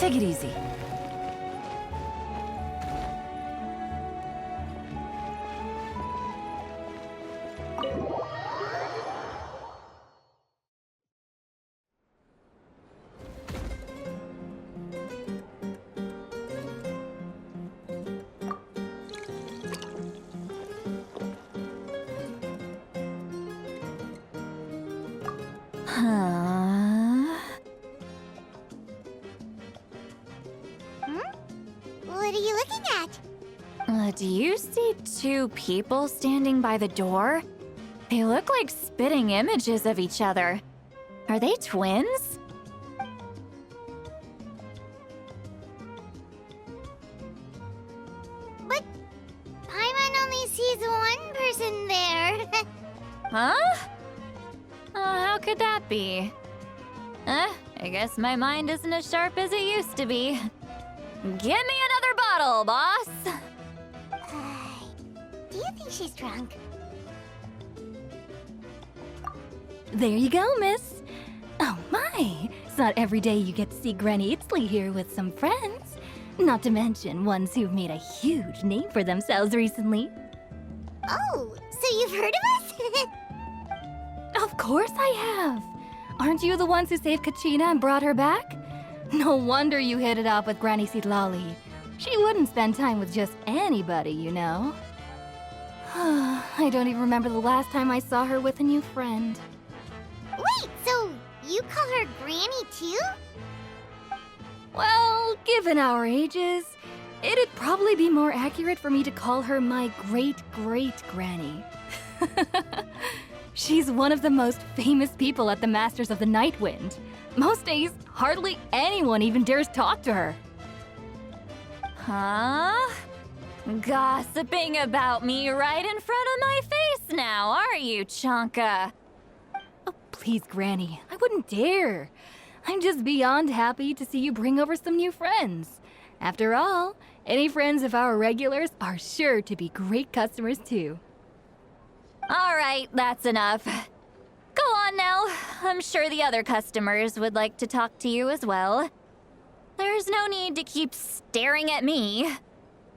Take it easy. What are you looking at? Do you see two people standing by the door? They look like spitting images of each other. Are they twins? But Paimon only sees one person there. Huh? How could that be? I guess my mind isn't as sharp as it used to be. Give me another bottle, boss! Do you think she's drunk? There you go, miss. Oh my! It's not every day you get to see Granny Itzley here with some friends. Not to mention ones who've made a huge name for themselves recently. Oh, so you've heard of us? Of course I have! Aren't you the ones who saved Kachina and brought her back? No wonder you hit it off with Granny Sitlali. She wouldn't spend time with just anybody, you know. I don't even remember the last time I saw her with a new friend. Wait, so you call her Granny too? Well, given our ages, it'd probably be more accurate for me to call her my great-great-granny. She's one of the most famous people at the Masters of the Night Wind. Most days, hardly anyone even dares talk to her. Huh? Gossiping about me right in front of my face now, are you, Chonka? Oh, please, Granny, I wouldn't dare. I'm just beyond happy to see you bring over some new friends. After all, any friends of our regulars are sure to be great customers too. All right, that's enough. Go on now. I'm sure the other customers would like to talk to you as well. There's no need to keep staring at me.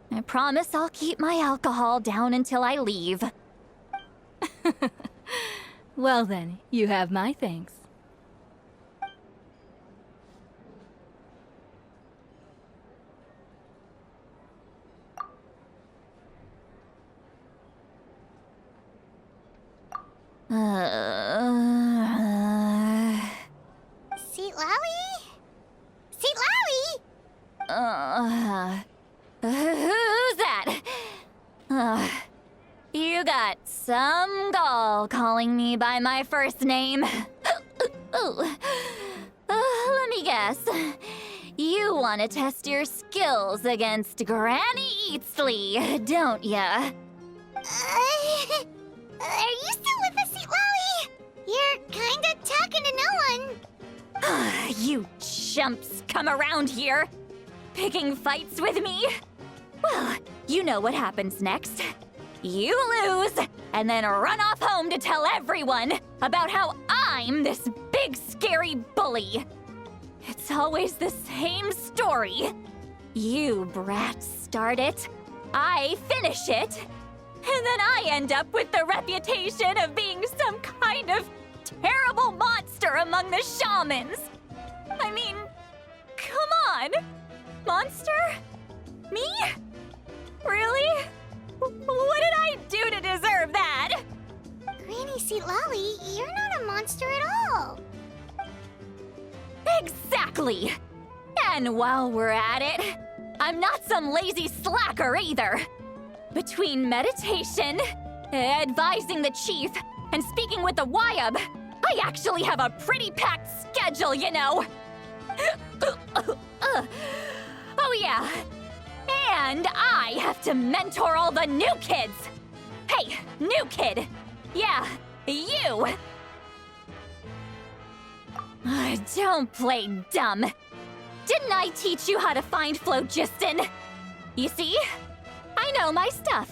I promise I'll keep my alcohol down until I leave. Well then, you have my thanks. Sitlali? Sitlali? Who's that? You got some gall calling me by my first name. Let me guess. You want to test your skills against Granny Eatsley, don't ya? Are you still with us, Sitlali? You're kinda talking to no one. You chumps come around here, picking fights with me? Well, you know what happens next. You lose, and then run off home to tell everyone about how I'm this big scary bully. It's always the same story. You brats start it, I finish it, and then I end up with the reputation of being some kind of terrible monster among the shamans. I mean, come on. Monster? Me? Really? What did I do to deserve that? Granny Sitlali, you're not a monster at all. Exactly! And while we're at it, I'm not some lazy slacker either. Between meditation, advising the chief, and speaking with the Wyab, I actually have a pretty packed schedule, you know. Oh yeah, and I have to mentor all the new kids. Hey, new kid. Yeah, you. Don't play dumb. Didn't I teach you how to find phlogiston? You see? I know my stuff.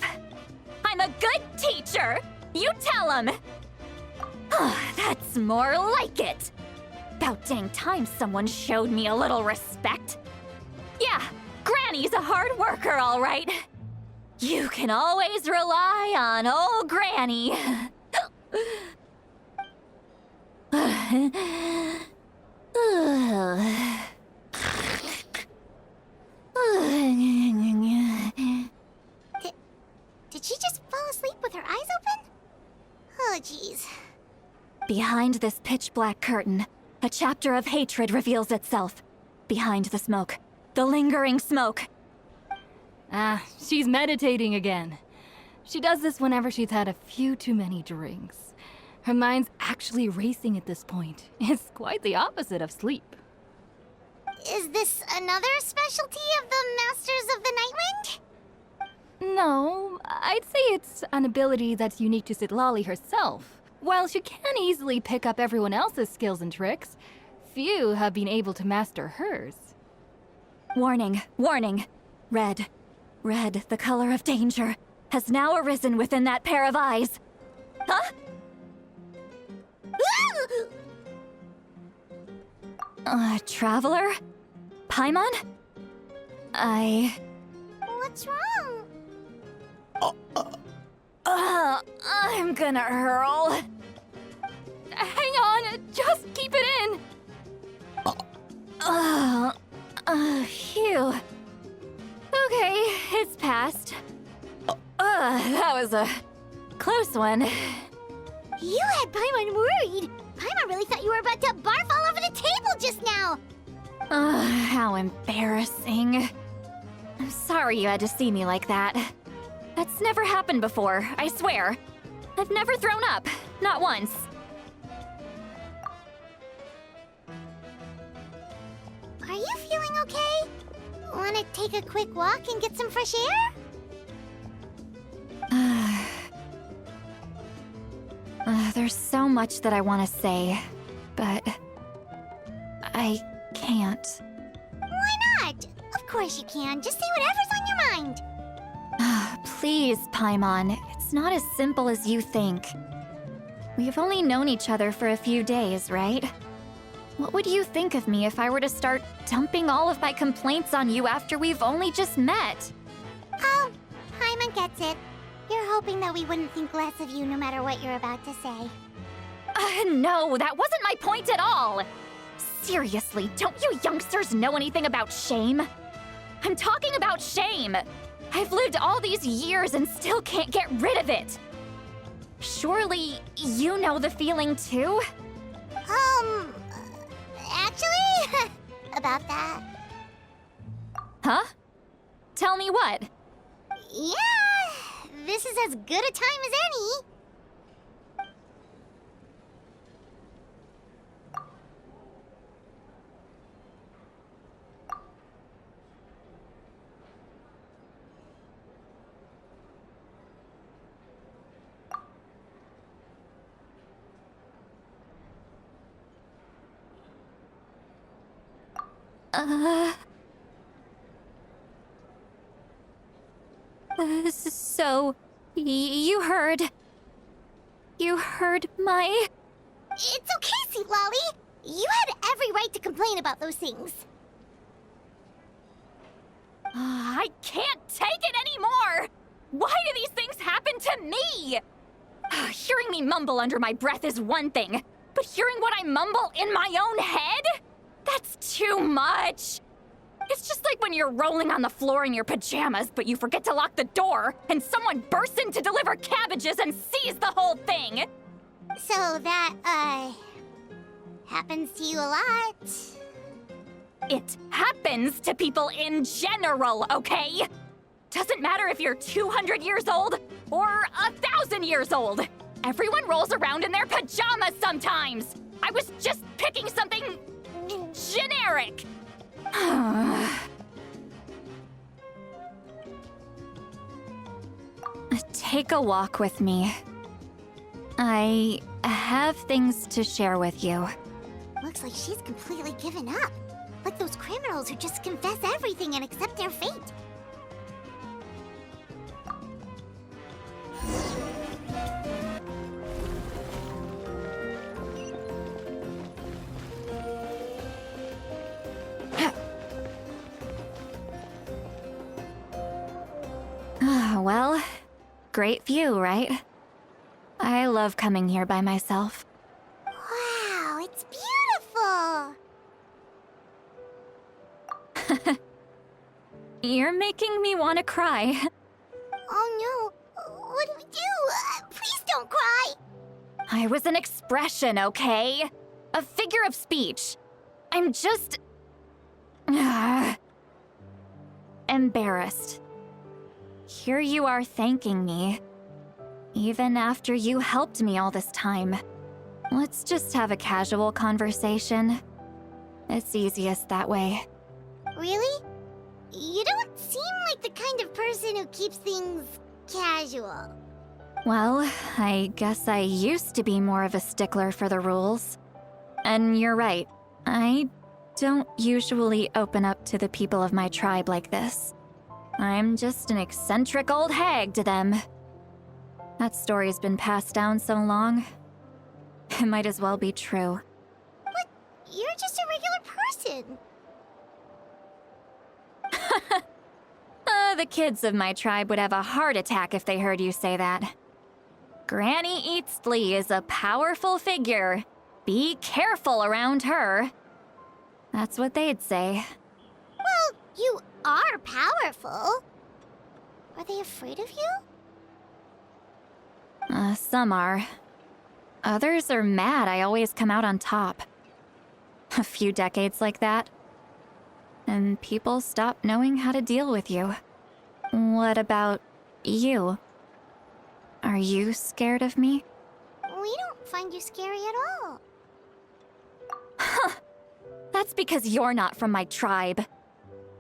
I'm a good teacher. You tell him. That's more like it. About dang time someone showed me a little respect. Granny's a hard worker, all right. You can always rely on old Granny. Did she just fall asleep with her eyes open? Oh, jeez. Behind this pitch-black curtain, a chapter of hatred reveals itself. Behind the smoke, the lingering smoke. Ah, she's meditating again. She does this whenever she's had a few too many drinks. Her mind's actually racing at this point. It's quite the opposite of sleep. Is this another specialty of the Masters of the Nightwind? No, I'd say it's an ability that's unique to Citlali herself. While she can easily pick up everyone else's skills and tricks, few have been able to master hers. Warning, warning. Red, red, the color of danger, has now arisen within that pair of eyes. Huh? Traveler? Paimon? What's wrong? I'm gonna hurl. Hang on, just keep it in! Phew. Okay, it's passed. That was a close one. You had Paimon worried. Paimon really thought you were about to barf all over the table just now. How embarrassing. I'm sorry you had to see me like that. That's never happened before, I swear. I've never thrown up, not once. Are you feeling okay? Want to take a quick walk and get some fresh air? There's so much that I want to say, but I can't. Why not? Of course you can. Just say whatever's on your mind. Please, Paimon, it's not as simple as you think. We've only known each other for a few days, right? What would you think of me if I were to start dumping all of my complaints on you after we've only just met? Oh, Paimon gets it. You're hoping that we wouldn't think less of you no matter what you're about to say. No, that wasn't my point at all! Seriously, don't you youngsters know anything about shame? I'm talking about shame! I've lived all these years and still can't get rid of it! Surely, you know the feeling too? Actually, about that. Huh? Tell me what? Yeah, this is as good a time as any. So, you heard my... It's okay, Sweet Lolly. You had every right to complain about those things. I can't take it anymore! Why do these things happen to me? Hearing me mumble under my breath is one thing, but hearing what I mumble in my own head? That's too much! It's just like when you're rolling on the floor in your pajamas, but you forget to lock the door, and someone bursts in to deliver cabbages and sees the whole thing! So that, happens to you a lot. It happens to people in general, okay? Doesn't matter if you're 200 years old or 1,000 years old. Everyone rolls around in their pajamas sometimes. I was just picking something generic. Take a walk with me. I have things to share with you. Looks like she's completely given up. Like those criminals who just confess everything and accept their fate. Well, great view, right? I love coming here by myself. Wow, it's beautiful! You're making me want to cry. Oh no, what do we do? Please don't cry! I was an expression, okay? A figure of speech. I'm just... embarrassed. Here you are thanking me. Even after you helped me all this time. Let's just have a casual conversation. It's easiest that way. Really? You don't seem like the kind of person who keeps things casual. Well, I guess I used to be more of a stickler for the rules. And you're right, I don't usually open up to the people of my tribe like this. I'm just an eccentric old hag to them. That story's been passed down so long, it might as well be true. But you're just a regular person. The kids of my tribe would have a heart attack if they heard you say that. Granny Eatsley is a powerful figure. Be careful around her. That's what they'd say. Well, you are powerful. Are they afraid of you? Some are. Others are mad I always come out on top. A few decades like that, and people stop knowing how to deal with you. What about you? Are you scared of me? We don't find you scary at all. That's because you're not from my tribe.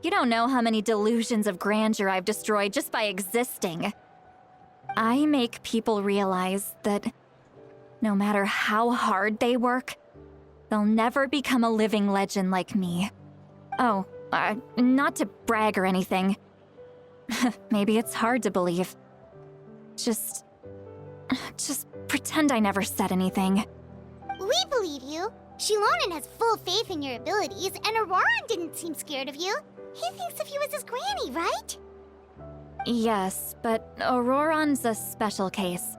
You don't know how many delusions of grandeur I've destroyed just by existing. I make people realize that no matter how hard they work, they'll never become a living legend like me. Oh, not to brag or anything. Maybe it's hard to believe. Just pretend I never said anything. We believe you. Shilonen has full faith in your abilities, and Auroran didn't seem scared of you. He thinks of you as his granny, right? Yes, but Auroran's a special case.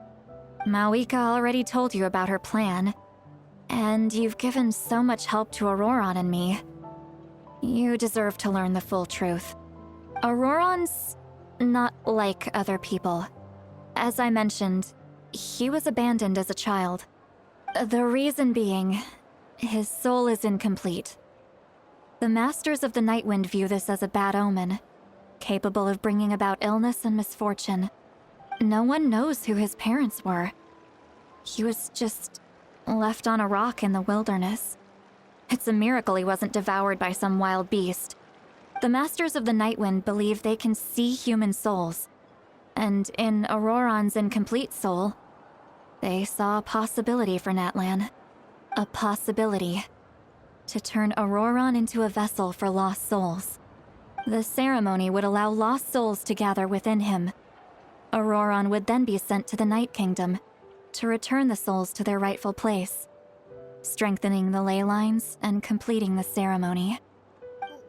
Mawika already told you about her plan. And you've given so much help to Auroran and me. You deserve to learn the full truth. Auroran's not like other people. As I mentioned, he was abandoned as a child. The reason being, his soul is incomplete. The Masters of the Nightwind view this as a bad omen, capable of bringing about illness and misfortune. No one knows who his parents were. He was just left on a rock in the wilderness. It's a miracle he wasn't devoured by some wild beast. The Masters of the Nightwind believe they can see human souls. And in Auroran's incomplete soul, they saw a possibility for Natlan. A possibility to turn Auroran into a vessel for lost souls. The ceremony would allow lost souls to gather within him. Auroran would then be sent to the Night Kingdom to return the souls to their rightful place, strengthening the ley lines and completing the ceremony.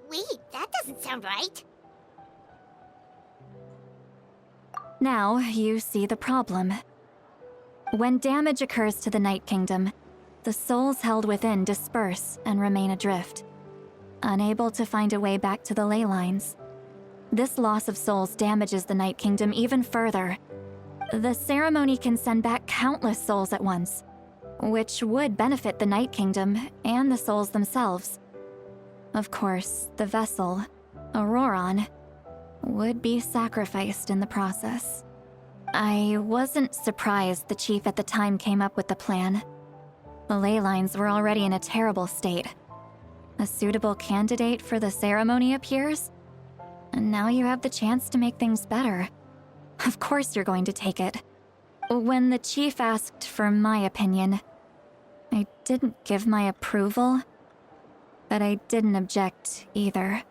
Wait, that doesn't sound right. Now you see the problem. When damage occurs to the Night Kingdom, the souls held within disperse and remain adrift, unable to find a way back to the ley lines. This loss of souls damages the Night Kingdom even further. The ceremony can send back countless souls at once, which would benefit the Night Kingdom and the souls themselves. Of course, the vessel, Auroran, would be sacrificed in the process. I wasn't surprised the chief at the time came up with the plan. The ley lines were already in a terrible state. A suitable candidate for the ceremony appears, and now you have the chance to make things better. Of course you're going to take it. When the chief asked for my opinion, I didn't give my approval, but I didn't object either.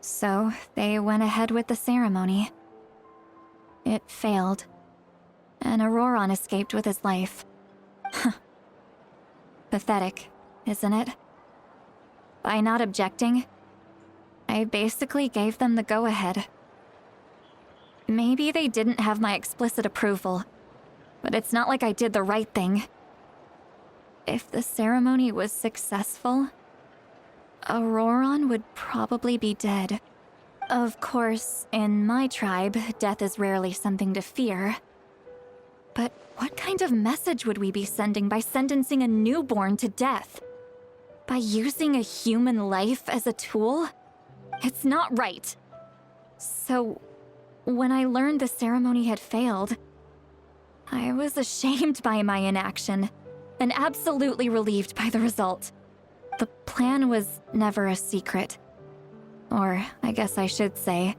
So they went ahead with the ceremony. It failed, and Auroran escaped with his life. Pathetic, isn't it? By not objecting, I basically gave them the go-ahead. Maybe they didn't have my explicit approval, but it's not like I did the right thing. If the ceremony was successful, Auroron would probably be dead. Of course, in my tribe, death is rarely something to fear. But what kind of message would we be sending by sentencing a newborn to death? By using a human life as a tool? It's not right. So, when I learned the ceremony had failed, I was ashamed by my inaction, and absolutely relieved by the result. The plan was never a secret. Or, I guess I should say,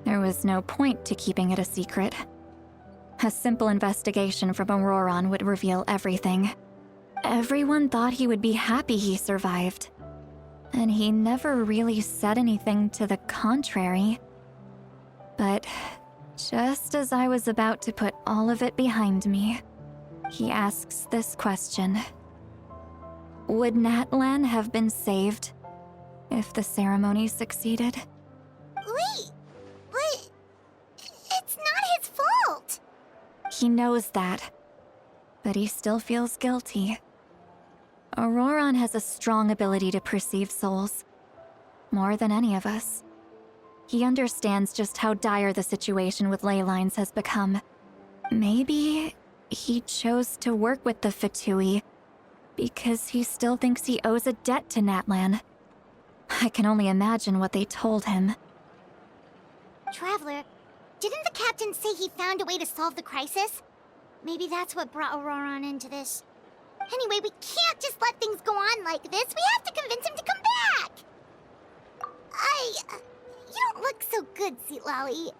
there was no point to keeping it a secret. A simple investigation from Auroron would reveal everything. Everyone thought he would be happy he survived. And he never really said anything to the contrary. But just as I was about to put all of it behind me, he asks this question. Would Natlan have been saved if the ceremony succeeded? Wait, but it's not his fault. He knows that, but he still feels guilty. Auroron has a strong ability to perceive souls, more than any of us. He understands just how dire the situation with ley lines has become. Maybe he chose to work with the Fatui because he still thinks he owes a debt to Natlan. I can only imagine what they told him. Traveler, didn't the captain say he found a way to solve the crisis? Maybe that's what brought Auroron into this. Anyway, we can't just let things go on like this. We have to convince him to come back! You don't look so good, Sweet Lolly.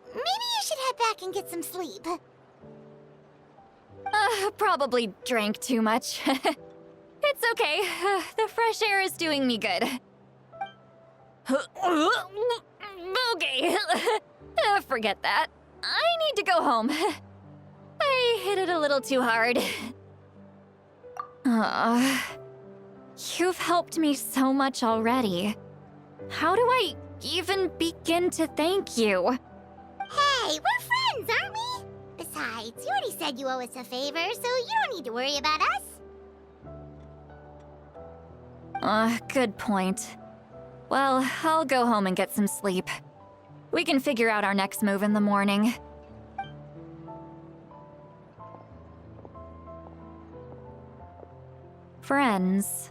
Maybe you should head back and get some sleep. Probably drank too much. It's okay. The fresh air is doing me good. Okay. Forget that. I need to go home. I hit it a little too hard. You've helped me so much already. How do I even begin to thank you? Hey, we're friends, aren't we? Besides, you already said you owe us a favor, so you don't need to worry about us. Good point. Well, I'll go home and get some sleep. We can figure out our next move in the morning. Friends.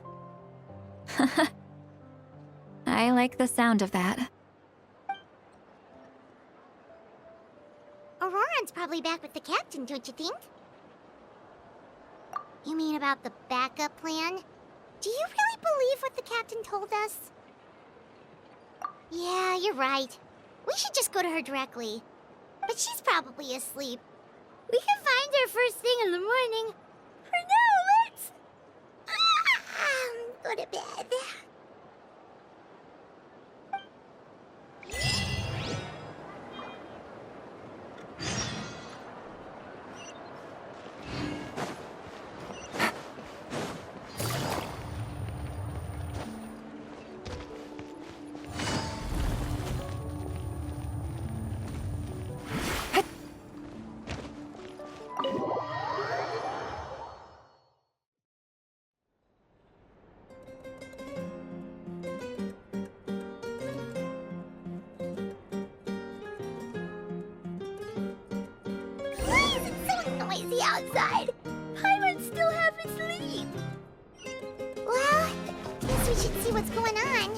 I like the sound of that. Auroron's probably back with the captain, don't you think? You mean about the backup plan? Do you really believe what the captain told us? Yeah, you're right. We should just go to her directly. But she's probably asleep. We can find her first thing in the morning. For now, let's... go to bed. Noisy outside. Pirates still half asleep. Well, guess we should see what's going on.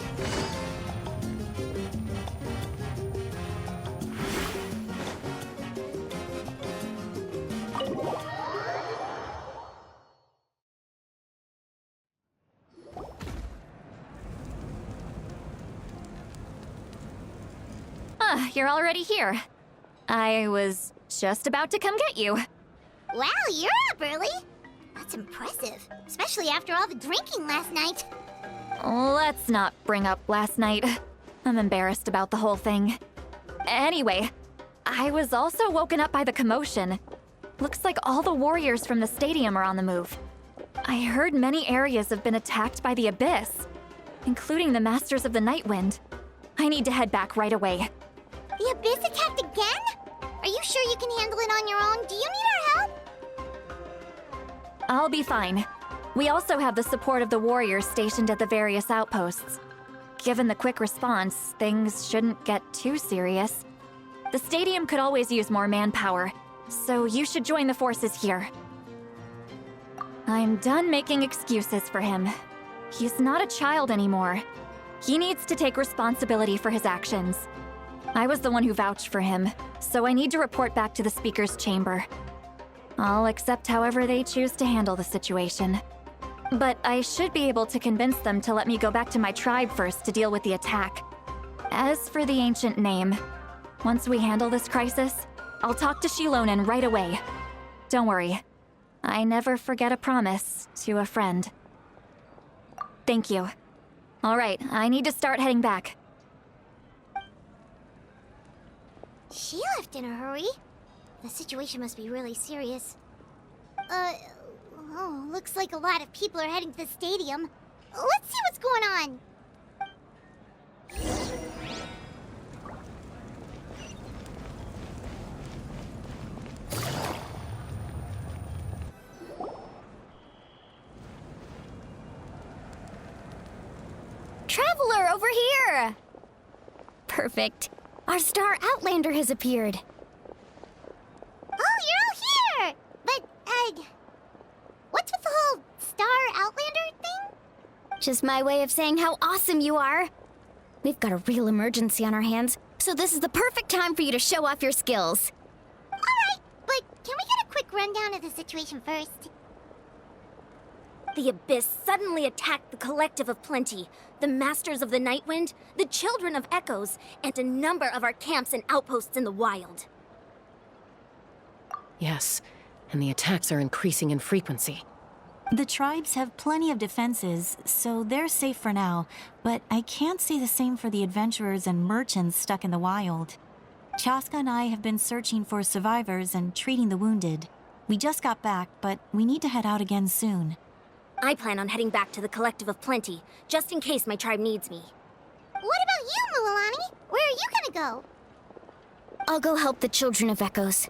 You're already here. I was just about to come get you. Wow, you're up early. That's impressive, especially after all the drinking last night. Let's not bring up last night. I'm embarrassed about the whole thing. Anyway, I was also woken up by the commotion. Looks like all the warriors from the stadium are on the move. I heard many areas have been attacked by the Abyss, including the Masters of the Night Wind. I need to head back right away. The Abyss attacked again? Are you sure you can handle it on your own? Do you need our help? I'll be fine. We also have the support of the warriors stationed at the various outposts. Given the quick response, things shouldn't get too serious. The stadium could always use more manpower, so you should join the forces here. I'm done making excuses for him. He's not a child anymore. He needs to take responsibility for his actions. I was the one who vouched for him, so I need to report back to the Speaker's chamber. I'll accept however they choose to handle the situation. But I should be able to convince them to let me go back to my tribe first to deal with the attack. As for the ancient name, once we handle this crisis, I'll talk to Shilonen right away. Don't worry. I never forget a promise to a friend. Thank you. All right, I need to start heading back. She left in a hurry. The situation must be really serious. Oh, looks like a lot of people are heading to the stadium. Let's see what's going on. Traveler, over here! Perfect. Our star Outlander has appeared. Oh, you're all here! But, what's with the whole Star Outlander thing? Just my way of saying how awesome you are. We've got a real emergency on our hands, so this is the perfect time for you to show off your skills. Alright, but can we get a quick rundown of the situation first? The Abyss suddenly attacked the Collective of Plenty, the Masters of the Nightwind, the Children of Echoes, and a number of our camps and outposts in the wild. Yes, and the attacks are increasing in frequency. The tribes have plenty of defenses, so they're safe for now, but I can't say the same for the adventurers and merchants stuck in the wild. Chaska and I have been searching for survivors and treating the wounded. We just got back, but we need to head out again soon. I plan on heading back to the Collective of Plenty, just in case my tribe needs me. What about you, Mualani? Where are you gonna go? I'll go help the Children of Echoes.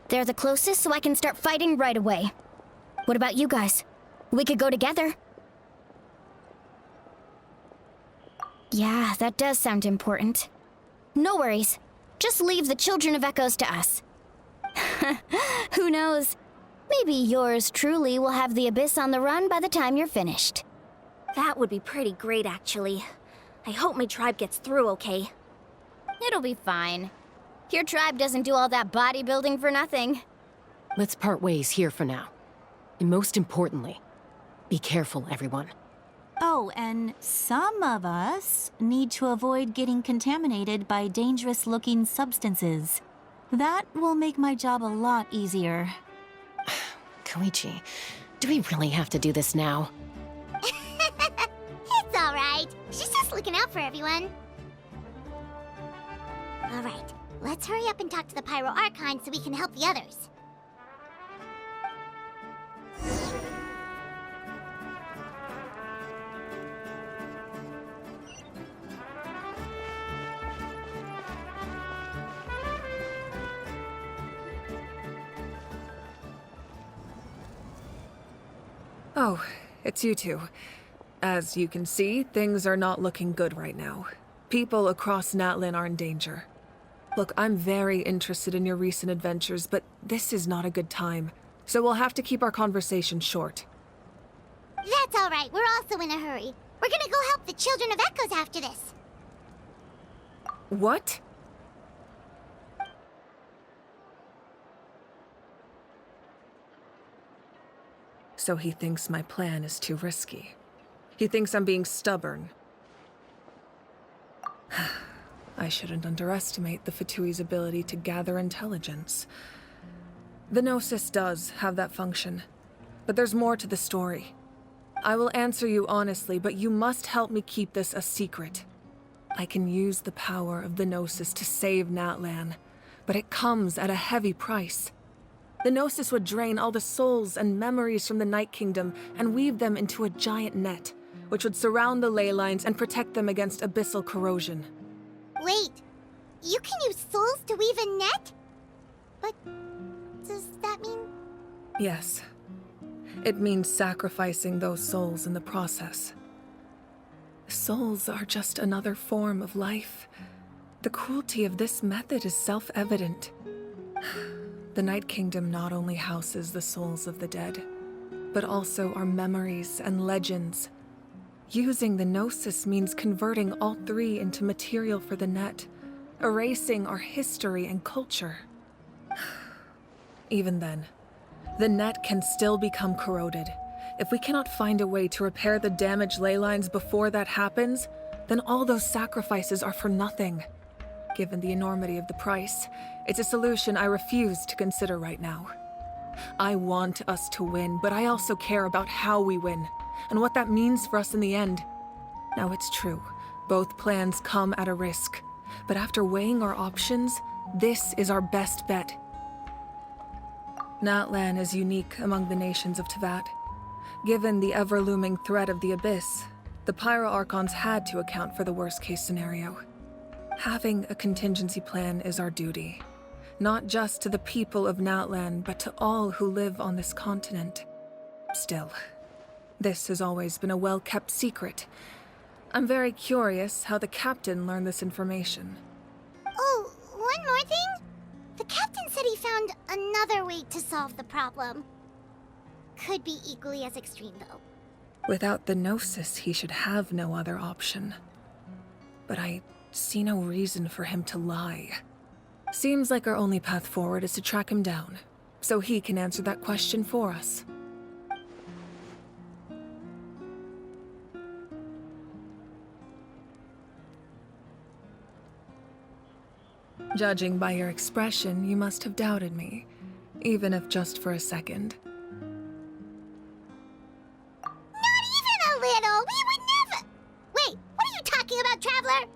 They're the closest, so I can start fighting right away. What about you guys? We could go together. Yeah, that does sound important. No worries. Just leave the Children of Echoes to us. Who knows? Maybe yours truly will have the Abyss on the run by the time you're finished. That would be pretty great, actually. I hope my tribe gets through okay. It'll be fine. Your tribe doesn't do all that bodybuilding for nothing. Let's part ways here for now. And most importantly, be careful, everyone. Oh, and some of us need to avoid getting contaminated by dangerous-looking substances. That will make my job a lot easier. Koichi, do we really have to do this now? It's alright. She's just looking out for everyone. Alright, let's hurry up and talk to the Pyro Archon so we can help the others. Oh, it's you two. As you can see, things are not looking good right now. People across Natlin are in danger. Look, I'm very interested in your recent adventures, but this is not a good time. So we'll have to keep our conversation short. That's alright, we're also in a hurry. We're gonna go help the Children of Echoes after this. What? So he thinks my plan is too risky. He thinks I'm being stubborn. I shouldn't underestimate the Fatui's ability to gather intelligence. The Gnosis does have that function, but there's more to the story. I will answer you honestly, but you must help me keep this a secret. I can use the power of the Gnosis to save Natlan, but it comes at a heavy price. The Gnosis would drain all the souls and memories from the Night Kingdom and weave them into a giant net, which would surround the ley lines and protect them against abyssal corrosion. Wait, you can use souls to weave a net? But does that mean... Yes. It means sacrificing those souls in the process. Souls are just another form of life. The cruelty of this method is self-evident. The Night Kingdom not only houses the souls of the dead, but also our memories and legends. Using the Gnosis means converting all three into material for the net, erasing our history and culture. Even then, the net can still become corroded. If we cannot find a way to repair the damaged ley lines before that happens, then all those sacrifices are for nothing. Given the enormity of the price, it's a solution I refuse to consider right now. I want us to win, but I also care about how we win, and what that means for us in the end. Now it's true, both plans come at a risk, but after weighing our options, this is our best bet. Natlan is unique among the nations of Teyvat. Given the ever-looming threat of the Abyss, the Pyro Archons had to account for the worst-case scenario. Having a contingency plan is our duty, not just to the people of Natlan, but to all who live on this continent. Still, this has always been a well-kept secret. I'm very curious how the captain learned this information. Oh, one more thing? The captain said he found another way to solve the problem. Could be equally as extreme, though. Without the Gnosis, he should have no other option. But I see no reason for him to lie. Seems like our only path forward is to track him down, so he can answer that question for us. Judging by your expression, you must have doubted me, even if just for a second. Not even a little! We would never... Wait, what are you talking about, Traveler?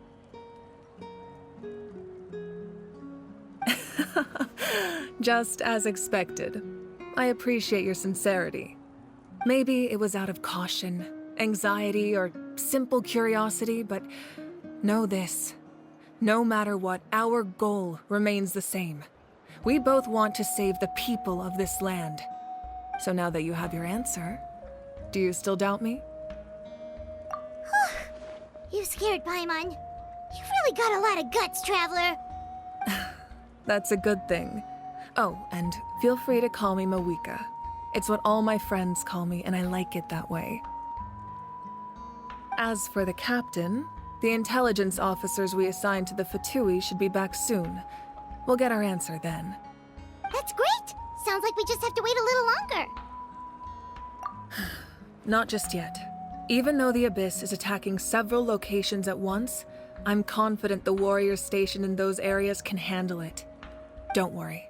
Just as expected. I appreciate your sincerity. Maybe it was out of caution, anxiety, or simple curiosity, but know this. No matter what, our goal remains the same. We both want to save the people of this land. So now that you have your answer, do you still doubt me? You scared Paimon. You've really got a lot of guts, Traveler. That's a good thing. Oh, and feel free to call me Mawika. It's what all my friends call me, and I like it that way. As for the captain, the intelligence officers we assigned to the Fatui should be back soon. We'll get our answer then. That's great! Sounds like we just have to wait a little longer. Not just yet. Even though the Abyss is attacking several locations at once, I'm confident the warriors stationed in those areas can handle it. Don't worry.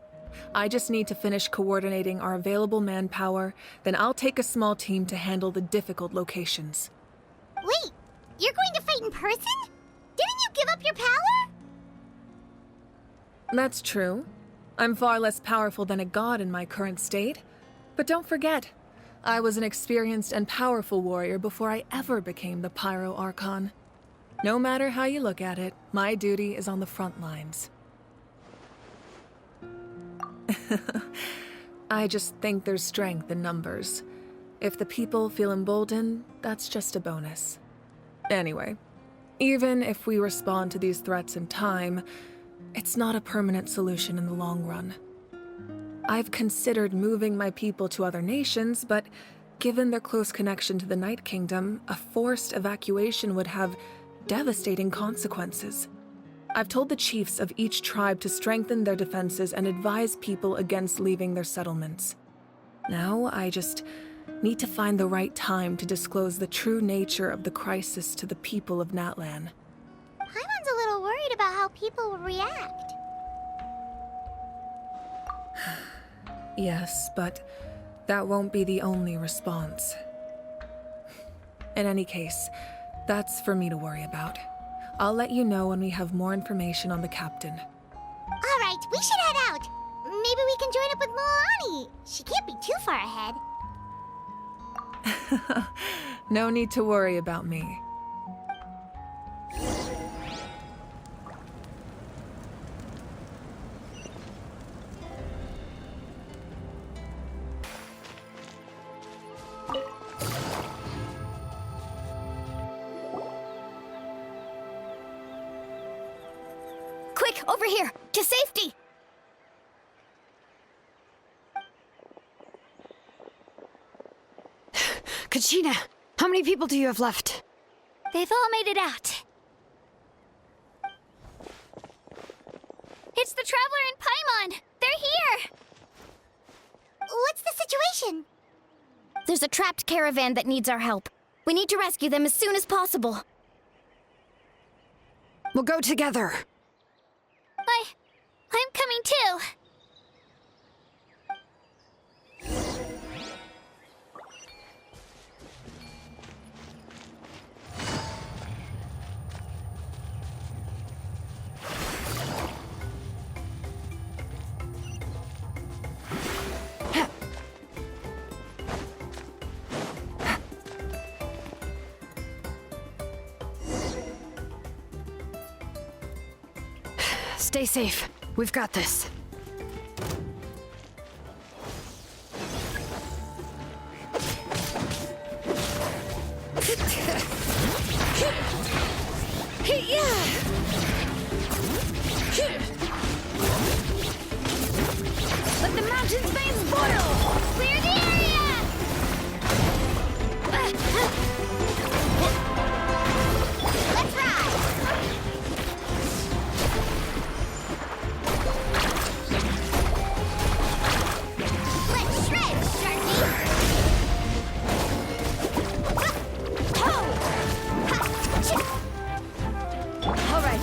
I just need to finish coordinating our available manpower, then I'll take a small team to handle the difficult locations. Wait, you're going to fight in person? Didn't you give up your power? That's true. I'm far less powerful than a god in my current state. But don't forget, I was an experienced and powerful warrior before I ever became the Pyro Archon. No matter how you look at it, my duty is on the front lines. I just think there's strength in numbers. If the people feel emboldened, that's just a bonus. Anyway, even if we respond to these threats in time, it's not a permanent solution in the long run. I've considered moving my people to other nations, but given their close connection to the Night Kingdom, a forced evacuation would have devastating consequences. I've told the chiefs of each tribe to strengthen their defenses and advise people against leaving their settlements. Now, I just need to find the right time to disclose the true nature of the crisis to the people of Natlan. Paimon's a little worried about how people will react. Yes, but that won't be the only response. In any case, that's for me to worry about. I'll let you know when we have more information on the captain. All right, we should head out. Maybe we can join up with Moani. She can't be too far ahead. No need to worry about me. Quick, over here! To safety! Kachina, how many people do you have left? They've all made it out. It's the Traveler and Paimon! They're here! What's the situation? There's a trapped caravan that needs our help. We need to rescue them as soon as possible. We'll go together. I'm coming too. Stay safe. We've got this. Let the mountain's veins boil! Clear the area! Let's ride! Let's shred, Sharky! All right.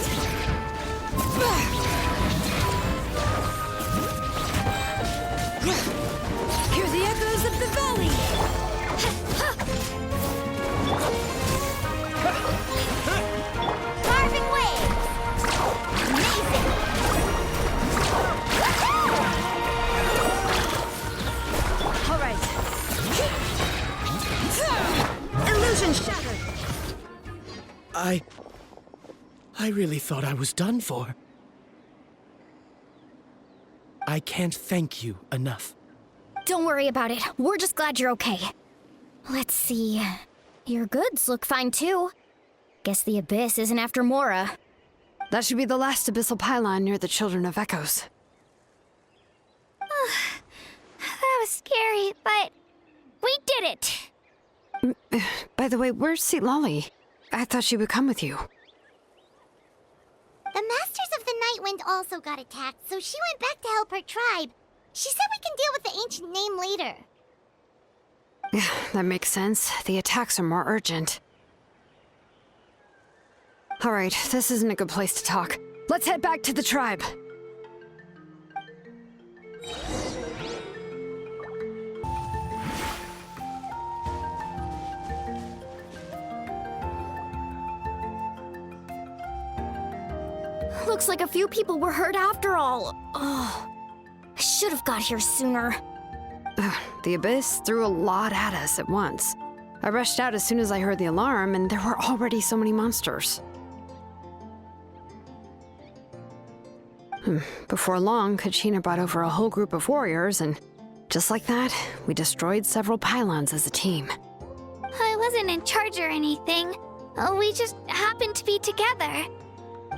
Hear the echoes of the valley! Carving waves! Amazing! All right. Illusion shattered! I really thought I was done for. I can't thank you enough. Don't worry about it. We're just glad you're okay. Let's see. Your goods look fine too. Guess the Abyss isn't after Mora. That should be the last abyssal pylon near the Children of Echoes. That was scary, but we did it! By the way, where's St. Lolly? I thought she would come with you. The Masters of the Night Wind also got attacked, so she went back to help her tribe. She said we can deal with the ancient name later. Yeah, that makes sense. The attacks are more urgent. All right, this isn't a good place to talk. Let's head back to the tribe. Looks like a few people were hurt after all. Oh, I should have got here sooner. The Abyss threw a lot at us at once. I rushed out as soon as I heard the alarm, and there were already so many monsters. Before long, Kachina brought over a whole group of warriors, and just like that, we destroyed several pylons as a team. I wasn't in charge or anything. We just happened to be together.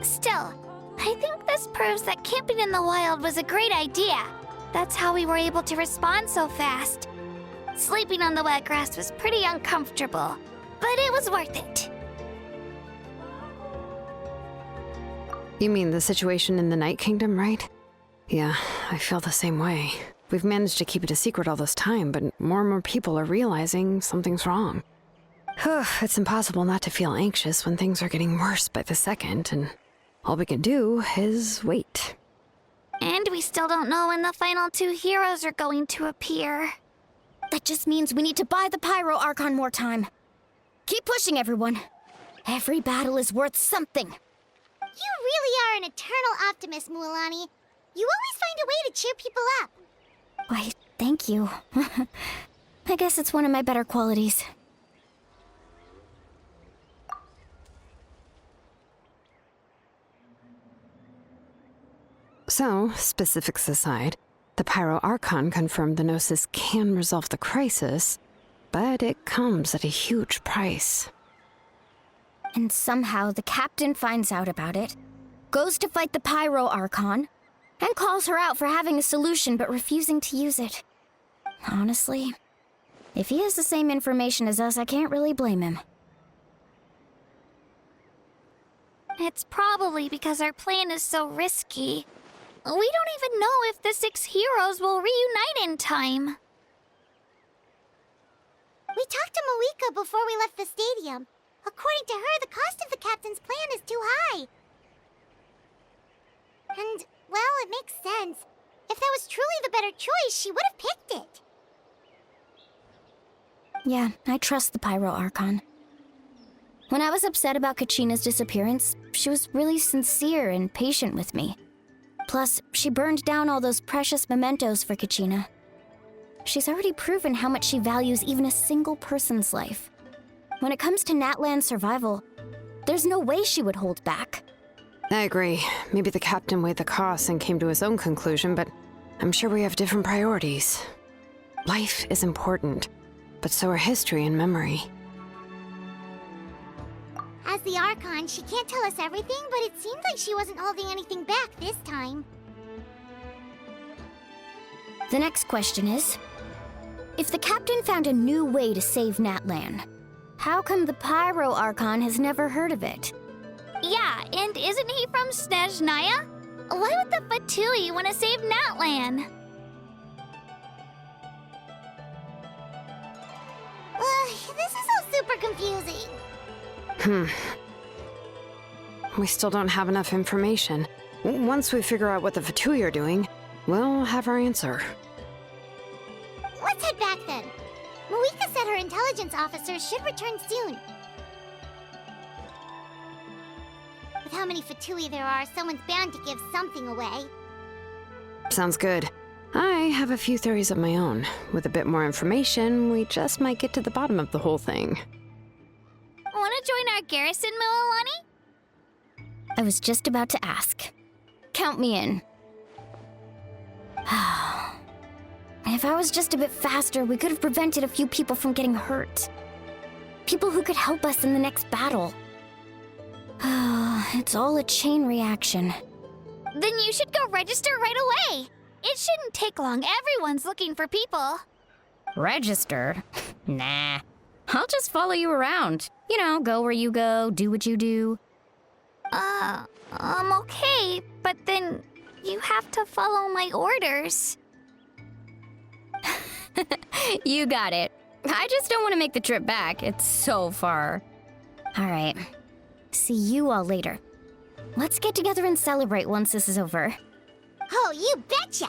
Still, I think this proves that camping in the wild was a great idea. That's how we were able to respond so fast. Sleeping on the wet grass was pretty uncomfortable, but it was worth it. You mean the situation in the Night Kingdom, right? Yeah, I feel the same way. We've managed to keep it a secret all this time, but more and more people are realizing something's wrong. It's impossible not to feel anxious when things are getting worse by the second, and all we can do is wait. And we still don't know when the final two heroes are going to appear. That just means we need to buy the Pyro Archon more time. Keep pushing, everyone. Every battle is worth something. You really are an eternal optimist, Mualani. You always find a way to cheer people up. Why, thank you. I guess it's one of my better qualities. So, specifics aside, the Pyro Archon confirmed the Gnosis can resolve the crisis, but it comes at a huge price. And somehow the captain finds out about it, goes to fight the Pyro Archon, and calls her out for having a solution but refusing to use it. Honestly, if he has the same information as us, I can't really blame him. It's probably because our plan is so risky. We don't even know if the 6 heroes will reunite in time. We talked to Malika before we left the stadium. According to her, the cost of the captain's plan is too high. And, well, it makes sense. If that was truly the better choice, she would have picked it. Yeah, I trust the Pyro Archon. When I was upset about Kachina's disappearance, she was really sincere and patient with me. Plus, she burned down all those precious mementos for Kachina. She's already proven how much she values even a single person's life. When it comes to Natlan's survival, there's no way she would hold back. I agree. Maybe the captain weighed the costs and came to his own conclusion, but I'm sure we have different priorities. Life is important, but so are history and memory. As the Archon, she can't tell us everything, but it seemed like she wasn't holding anything back this time. The next question is, if the captain found a new way to save Natlan, how come the Pyro Archon has never heard of it? Yeah, and isn't he from Snezhnaya? Why would the Fatui want to save Natlan? This is all super confusing. We still don't have enough information. Once we figure out what the Fatui are doing, we'll have our answer. Let's head back then. Malika said her intelligence officer should return soon. With how many Fatui there are, someone's bound to give something away. Sounds good. I have a few theories of my own. With a bit more information, we just might get to the bottom of the whole thing. Want to join our garrison, Mililani? I was just about to ask. Count me in. If I was just a bit faster, we could have prevented a few people from getting hurt. People who could help us in the next battle. It's all a chain reaction. Then you should go register right away. It shouldn't take long. Everyone's looking for people. Register? Nah. I'll just follow you around. You know, go where you go, do what you do. Okay, but then you have to follow my orders. You got it. I just don't want to make the trip back. It's so far. All right. See you all later. Let's get together and celebrate once this is over. Oh, you betcha!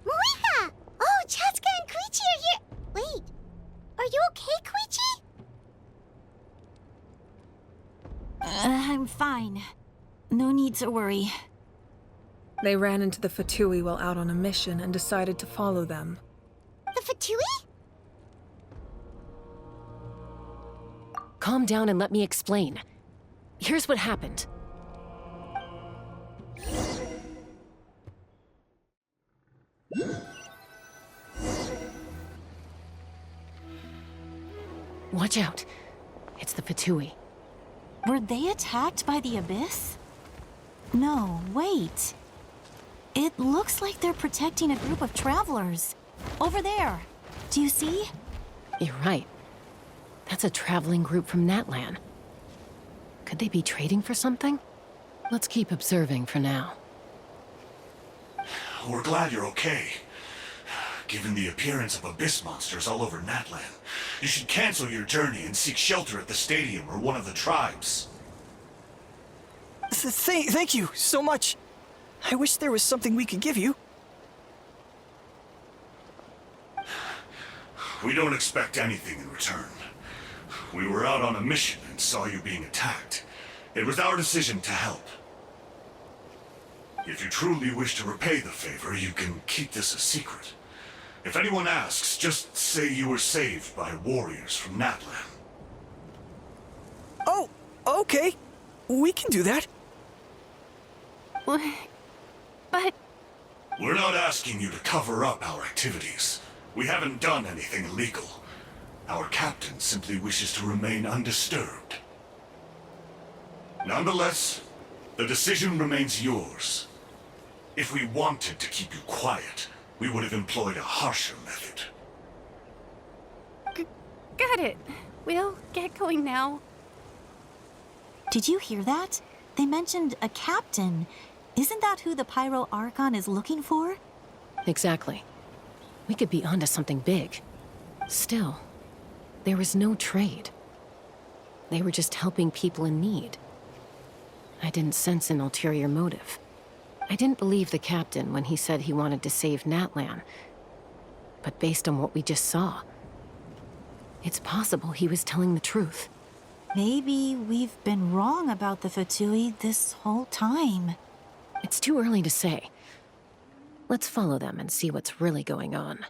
Malika! Oh, Chaska and Koichi are here! Wait, are you okay, Koichi? I'm fine. No need to worry. They ran into the Fatui while out on a mission and decided to follow them. The Fatui? Calm down and let me explain. Here's what happened. Watch out. It's the Fatui. Were they attacked by the Abyss? No, wait. It looks like they're protecting a group of travelers. Over there. Do you see? You're right. That's a traveling group from Natlan. Could they be trading for something? Let's keep observing for now. We're glad you're okay. Given the appearance of abyss monsters all over Natlan, you should cancel your journey and seek shelter at the stadium or one of the tribes. Thank you so much. I wish there was something we could give you. We don't expect anything in return. We were out on a mission and saw you being attacked. It was our decision to help. If you truly wish to repay the favor, you can keep this a secret. If anyone asks, just say you were saved by warriors from Natlan. Oh, okay. We can do that. But We're not asking you to cover up our activities. We haven't done anything illegal. Our captain simply wishes to remain undisturbed. Nonetheless, the decision remains yours. If we wanted to keep you quiet, we would have employed a harsher method. got it. We'll get going now. Did you hear that? They mentioned a captain. Isn't that who the Pyro Archon is looking for? Exactly. We could be onto something big. Still, there was no trade. They were just helping people in need. I didn't sense an ulterior motive. I didn't believe the captain when he said he wanted to save Natlan. But based on what we just saw, it's possible he was telling the truth. Maybe we've been wrong about the Fatui this whole time. It's too early to say. Let's follow them and see what's really going on.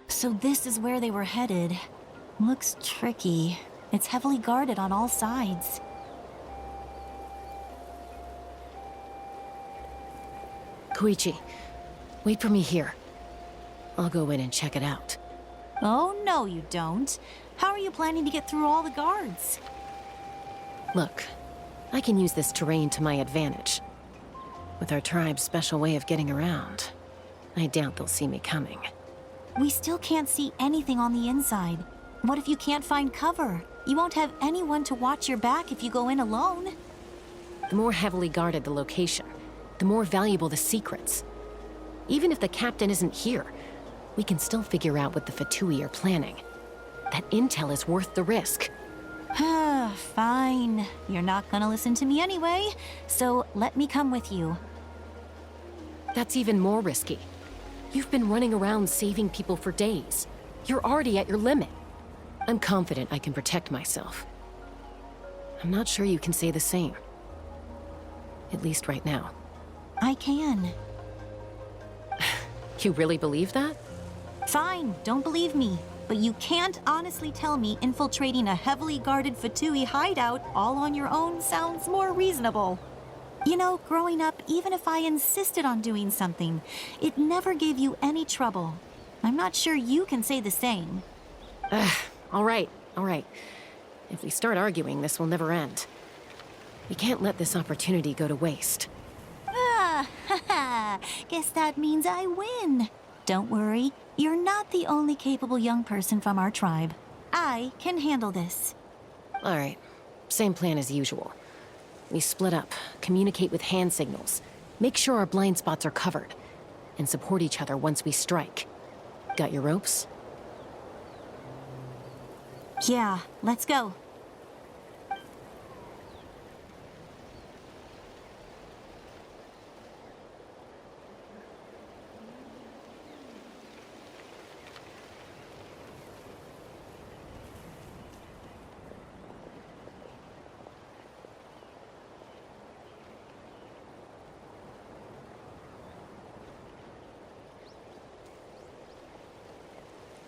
So this is where they were headed. Looks tricky. It's heavily guarded on all sides. Koichi, wait for me here. I'll go in and check it out. Oh, no, you don't. How are you planning to get through all the guards? Look, I can use this terrain to my advantage. With our tribe's special way of getting around, I doubt they'll see me coming. We still can't see anything on the inside. What if you can't find cover? You won't have anyone to watch your back if you go in alone. The more heavily guarded the location, the more valuable the secrets. Even if the captain isn't here, we can still figure out what the Fatui are planning. That intel is worth the risk. Fine. You're not gonna listen to me anyway, so let me come with you. That's even more risky. You've been running around saving people for days. You're already at your limit. I'm confident I can protect myself. I'm not sure you can say the same. At least right now. I can. You really believe that? Fine, don't believe me. But you can't honestly tell me infiltrating a heavily guarded Fatui hideout all on your own sounds more reasonable. You know, growing up, even if I insisted on doing something, it never gave you any trouble. I'm not sure you can say the same. All right. If we start arguing, this will never end. We can't let this opportunity go to waste. Guess that means I win. Don't worry, you're not the only capable young person from our tribe. I can handle this. All right, same plan as usual. We split up, communicate with hand signals, make sure our blind spots are covered, and support each other once we strike. Got your ropes? Yeah, let's go.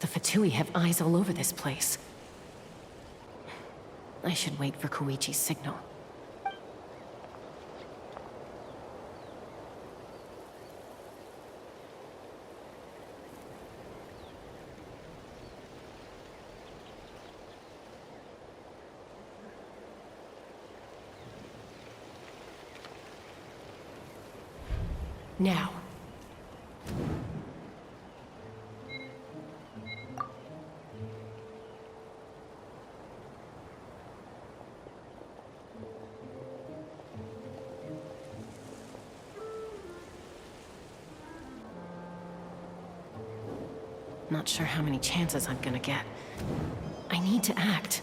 The Fatui have eyes all over this place. I should wait for Koichi's signal. Now. Not sure how many chances I'm gonna get. I need to act.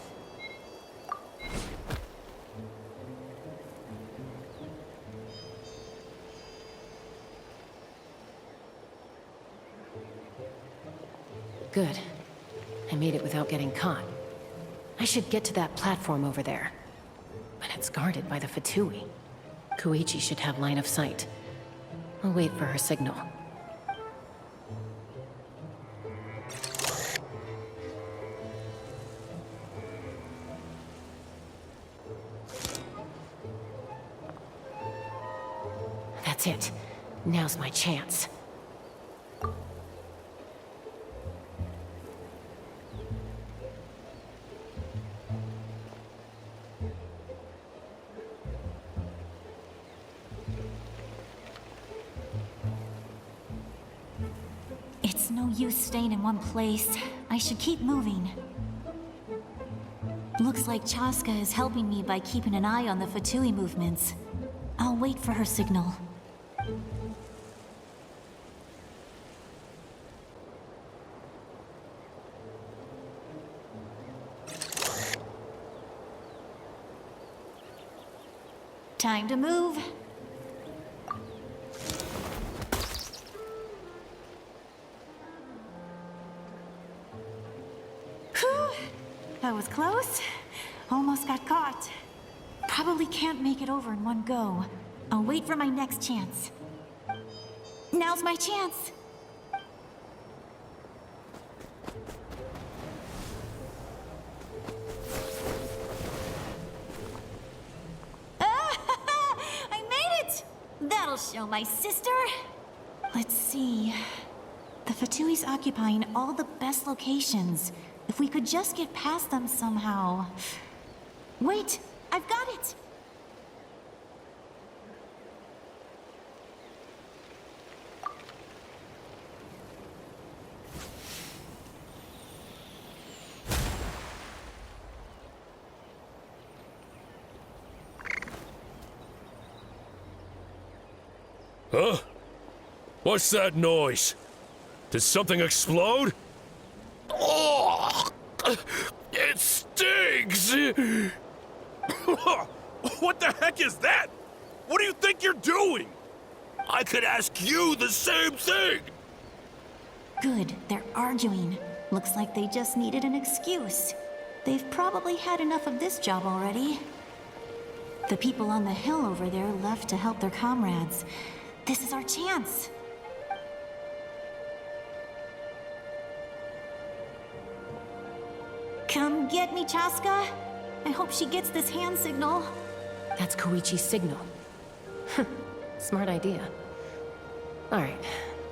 Good. I made it without getting caught. I should get to that platform over there. But it's guarded by the Fatui. Koichi should have line of sight. I'll wait for her signal. That's it. Now's my chance. It's no use staying in one place. I should keep moving. Looks like Chaska is helping me by keeping an eye on the Fatui movements. I'll wait for her signal. Time to move. Whew. That was close. Almost got caught. Probably can't make it over in one go. I'll wait for my next chance. Now's my chance. I made it! That'll show my sister. Let's see. The Fatui's occupying all the best locations. If we could just get past them somehow. Wait, I've got it! Huh? What's that noise? Did something explode? Oh! It stings! What the heck is that? What do you think you're doing? I could ask you the same thing! Good, they're arguing. Looks like they just needed an excuse. They've probably had enough of this job already. The people on the hill over there left to help their comrades. This is our chance. Come get me, Chaska. I hope she gets this hand signal. That's Koichi's signal. Smart idea. Alright,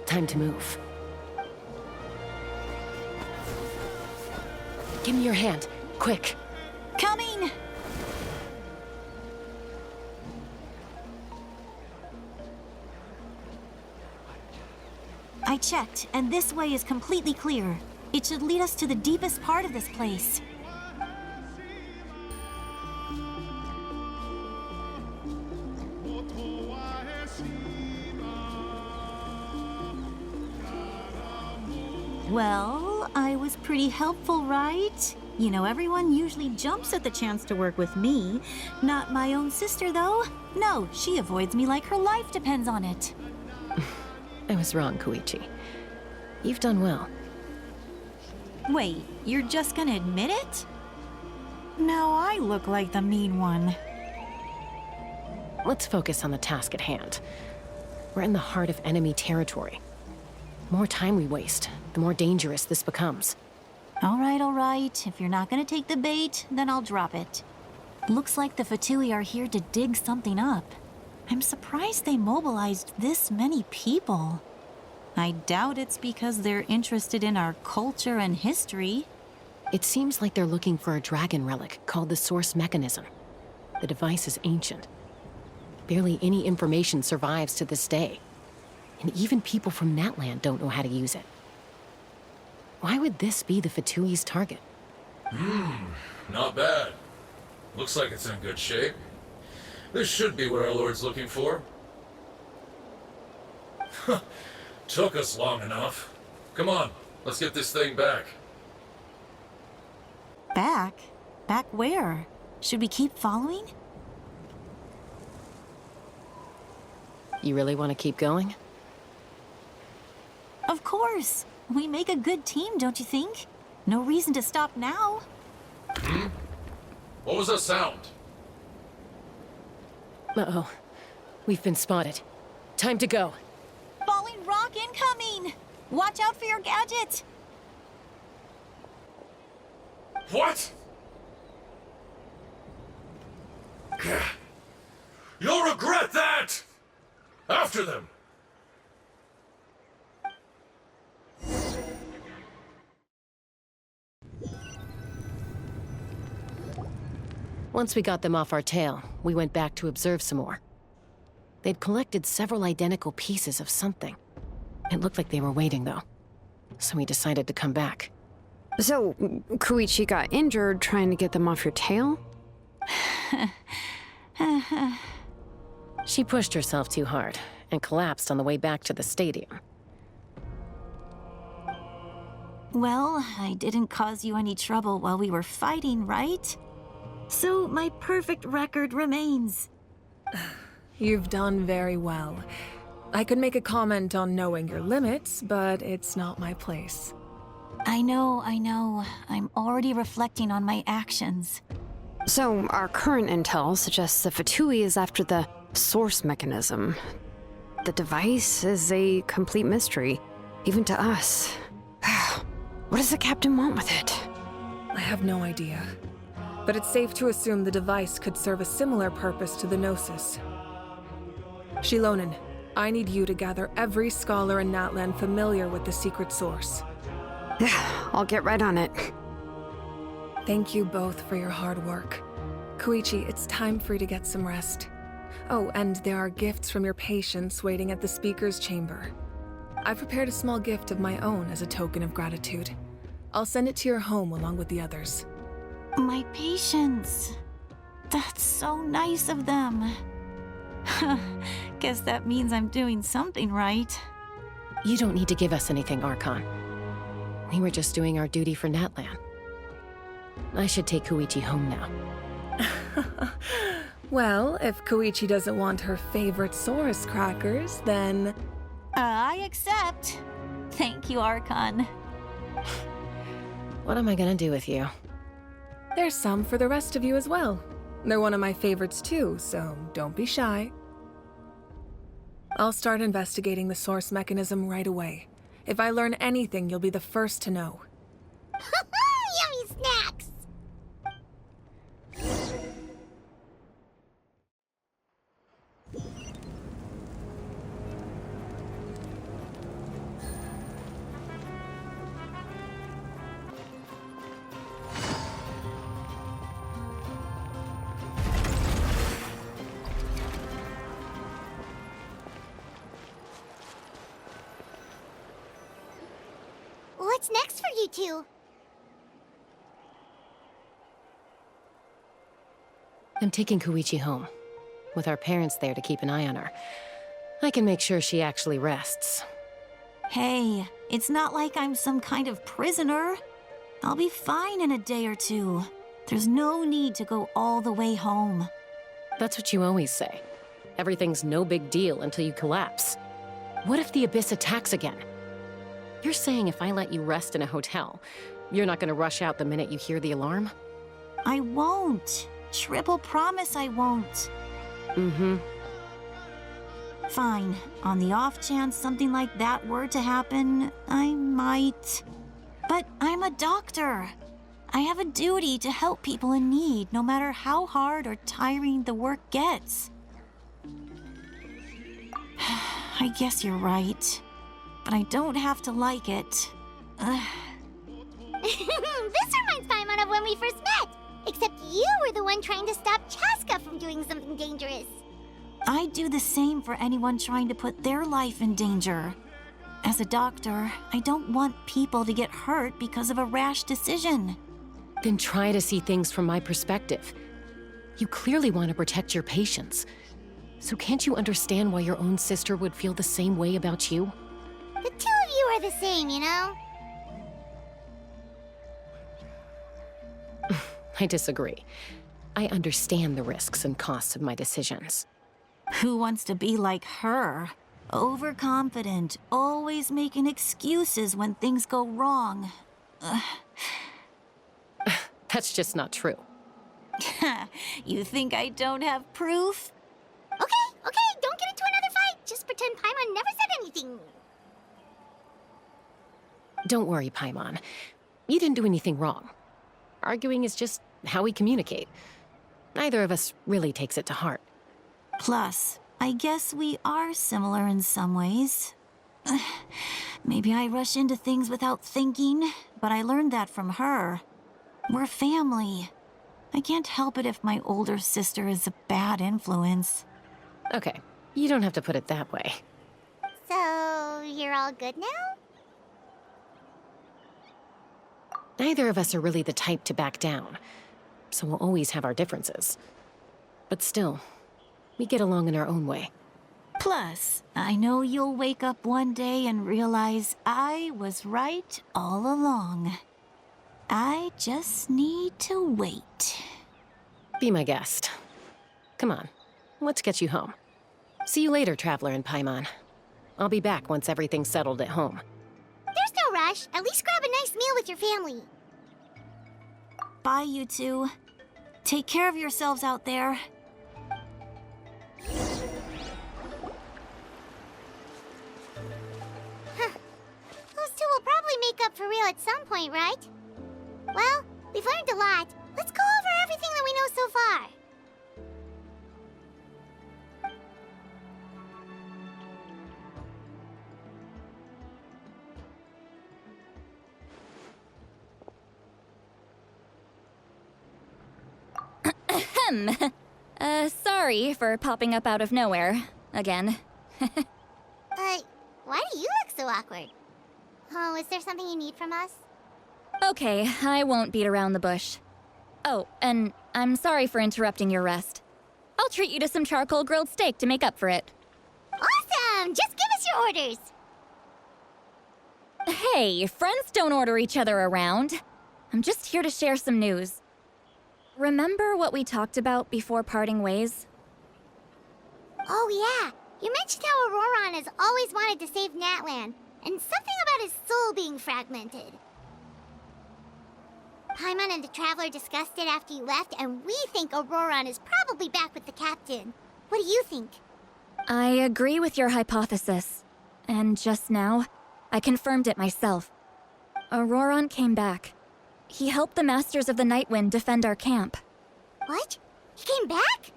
time to move. Give me your hand, quick. Coming! I checked, and this way is completely clear. It should lead us to the deepest part of this place. Well, I was pretty helpful, right? You know, everyone usually jumps at the chance to work with me. Not my own sister, though. No, she avoids me like her life depends on it. I was wrong, Koichi. You've done well. Wait, you're just gonna admit it? Now I look like the mean one. Let's focus on the task at hand. We're in the heart of enemy territory. The more time we waste, the more dangerous this becomes. All right. If you're not gonna take the bait, then I'll drop it. Looks like the Fatui are here to dig something up. I'm surprised they mobilized this many people. I doubt it's because they're interested in our culture and history. It seems like they're looking for a dragon relic called the Source Mechanism. The device is ancient. Barely any information survives to this day. And even people from Natland don't know how to use it. Why would this be the Fatui's target? Not bad. Looks like it's in good shape. This should be what our Lord's looking for. Took us long enough. Come on, let's get this thing back. Back? Back where? Should we keep following? You really want to keep going? Of course. We make a good team, don't you think? No reason to stop now. What was that sound? Uh-oh. We've been spotted. Time to go. Falling rock incoming! Watch out for your gadget! What? You'll regret that! After them! Once we got them off our tail, we went back to observe some more. They'd collected several identical pieces of something. It looked like they were waiting, though. So we decided to come back. So, Koichi got injured trying to get them off your tail? She pushed herself too hard and collapsed on the way back to the stadium. Well, I didn't cause you any trouble while we were fighting, right? So my perfect record remains. You've done very well. I could make a comment on knowing your limits, but it's not my place. I know. I'm already reflecting on my actions. So, our current intel suggests the Fatui is after the source mechanism. The device is a complete mystery, even to us. What does the captain want with it? I have no idea. But it's safe to assume the device could serve a similar purpose to the Gnosis. Shilonen, I need you to gather every scholar in Natlan familiar with the secret source. Yeah, I'll get right on it. Thank you both for your hard work. Koichi, it's time for you to get some rest. Oh, and there are gifts from your patients waiting at the speaker's chamber. I've prepared a small gift of my own as a token of gratitude. I'll send it to your home along with the others. My patience. That's so nice of them. Guess that means I'm doing something right. You don't need to give us anything, Archon. We were just doing our duty for Natlan. I should take Koichi home now. Well, if Koichi doesn't want her favorite Saurus crackers, then... I accept. Thank you, Archon. What am I gonna do with you? There's some for the rest of you as well. They're one of my favorites too, so don't be shy. I'll start investigating the source mechanism right away. If I learn anything, you'll be the first to know. Yummy snacks! What's next for you two? I'm taking Koichi home, with our parents there to keep an eye on her. I can make sure she actually rests. Hey, it's not like I'm some kind of prisoner. I'll be fine in a day or two. There's no need to go all the way home. That's what you always say. Everything's no big deal until you collapse. What if the Abyss attacks again? You're saying if I let you rest in a hotel, you're not gonna rush out the minute you hear the alarm? I won't. Triple promise I won't. Mm-hmm. Fine. On the off chance something like that were to happen, I might. But I'm a doctor. I have a duty to help people in need, no matter how hard or tiring the work gets. I guess you're right. But I don't have to like it. This reminds Paimon of when we first met. Except you were the one trying to stop Chaska from doing something dangerous. I'd do the same for anyone trying to put their life in danger. As a doctor, I don't want people to get hurt because of a rash decision. Then try to see things from my perspective. You clearly want to protect your patients. So can't you understand why your own sister would feel the same way about you? The two of you are the same, you know? I disagree. I understand the risks and costs of my decisions. Who wants to be like her? Overconfident, always making excuses when things go wrong. That's just not true. You think I don't have proof? Okay, don't get into another fight. Just pretend Paimon never said anything. Don't worry, Paimon. You didn't do anything wrong. Arguing is just how we communicate. Neither of us really takes it to heart. Plus, I guess we are similar in some ways. Maybe I rush into things without thinking, but I learned that from her. We're family. I can't help it if my older sister is a bad influence. Okay, you don't have to put it that way. So, you're all good now? Neither of us are really the type to back down, so we'll always have our differences. But still, we get along in our own way. Plus, I know you'll wake up one day and realize I was right all along. I just need to wait. Be my guest. Come on, let's get you home. See you later, Traveler and Paimon. I'll be back once everything's settled at home. There's no rush. At least grab a nice meal with your family. Bye, you two. Take care of yourselves out there. Those two will probably make up for real at some point, right? Well, we've learned a lot. Let's go over everything that we know so far. Sorry for popping up out of nowhere. Again. Why do you look so awkward? Oh, is there something you need from us? Okay, I won't beat around the bush. Oh, and I'm sorry for interrupting your rest. I'll treat you to some charcoal grilled steak to make up for it. Awesome! Just give us your orders! Hey, friends don't order each other around. I'm just here to share some news. Remember what we talked about before parting ways? Oh yeah, you mentioned how Auroron has always wanted to save Natlan, and something about his soul being fragmented. Paimon and the Traveler discussed it after you left, and we think Auroron is probably back with the captain. What do you think? I agree with your hypothesis. And just now, I confirmed it myself. Auroron came back. He helped the Masters of the Nightwind defend our camp. What? He came back?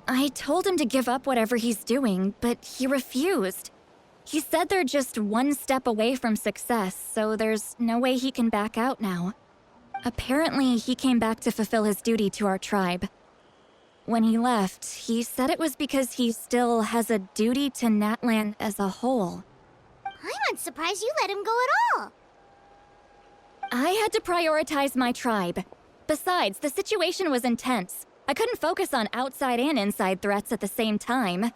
I told him to give up whatever he's doing, but he refused. He said they're just one step away from success, so there's no way he can back out now. Apparently, he came back to fulfill his duty to our tribe. When he left, he said it was because he still has a duty to Natlan as a whole. I'm surprised you let him go at all. I had to prioritize my tribe. Besides, the situation was intense. I couldn't focus on outside and inside threats at the same time.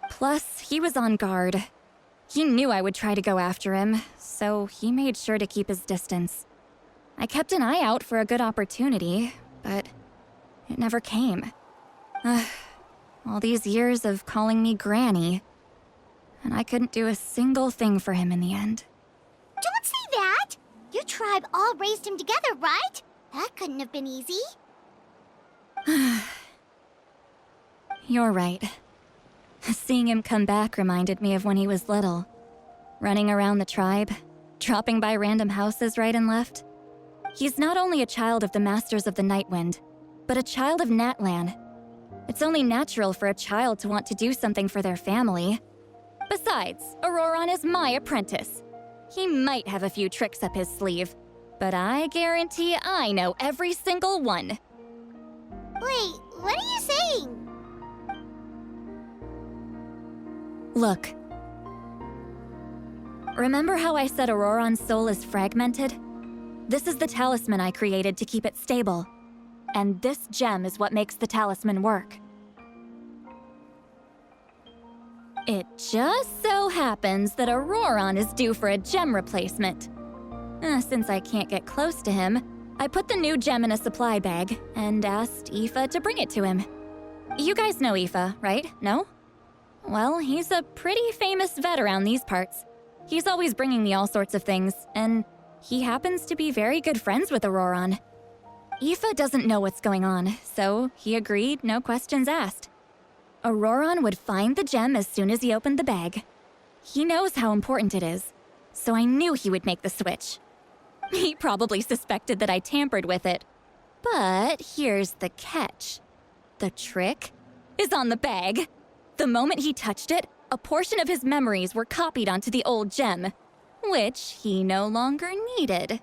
Plus, he was on guard. He knew I would try to go after him, so he made sure to keep his distance. I kept an eye out for a good opportunity, but it never came. All these years of calling me Granny, and I couldn't do a single thing for him in the end. Don't say that! Your tribe all raised him together, right? That couldn't have been easy. You're right. Seeing him come back reminded me of when he was little. Running around the tribe, dropping by random houses right and left. He's not only a child of the Masters of the Nightwind, but a child of Natlan. It's only natural for a child to want to do something for their family. Besides, Auroron is my apprentice. He might have a few tricks up his sleeve, but I guarantee I know every single one. Wait, what are you saying? Look. Remember how I said Auroron's soul is fragmented? This is the talisman I created to keep it stable. And this gem is what makes the talisman work. It just so happens that Auroron is due for a gem replacement. Since I can't get close to him, I put the new gem in a supply bag and asked Aoife to bring it to him. You guys know Aoife, right? No? Well, he's a pretty famous vet around these parts. He's always bringing me all sorts of things, and he happens to be very good friends with Auroron. Aoife doesn't know what's going on, so he agreed, no questions asked. Auroron would find the gem as soon as he opened the bag. He knows how important it is, so I knew he would make the switch. He probably suspected that I tampered with it. But here's the catch. The trick is on the bag. The moment he touched it, a portion of his memories were copied onto the old gem, which he no longer needed.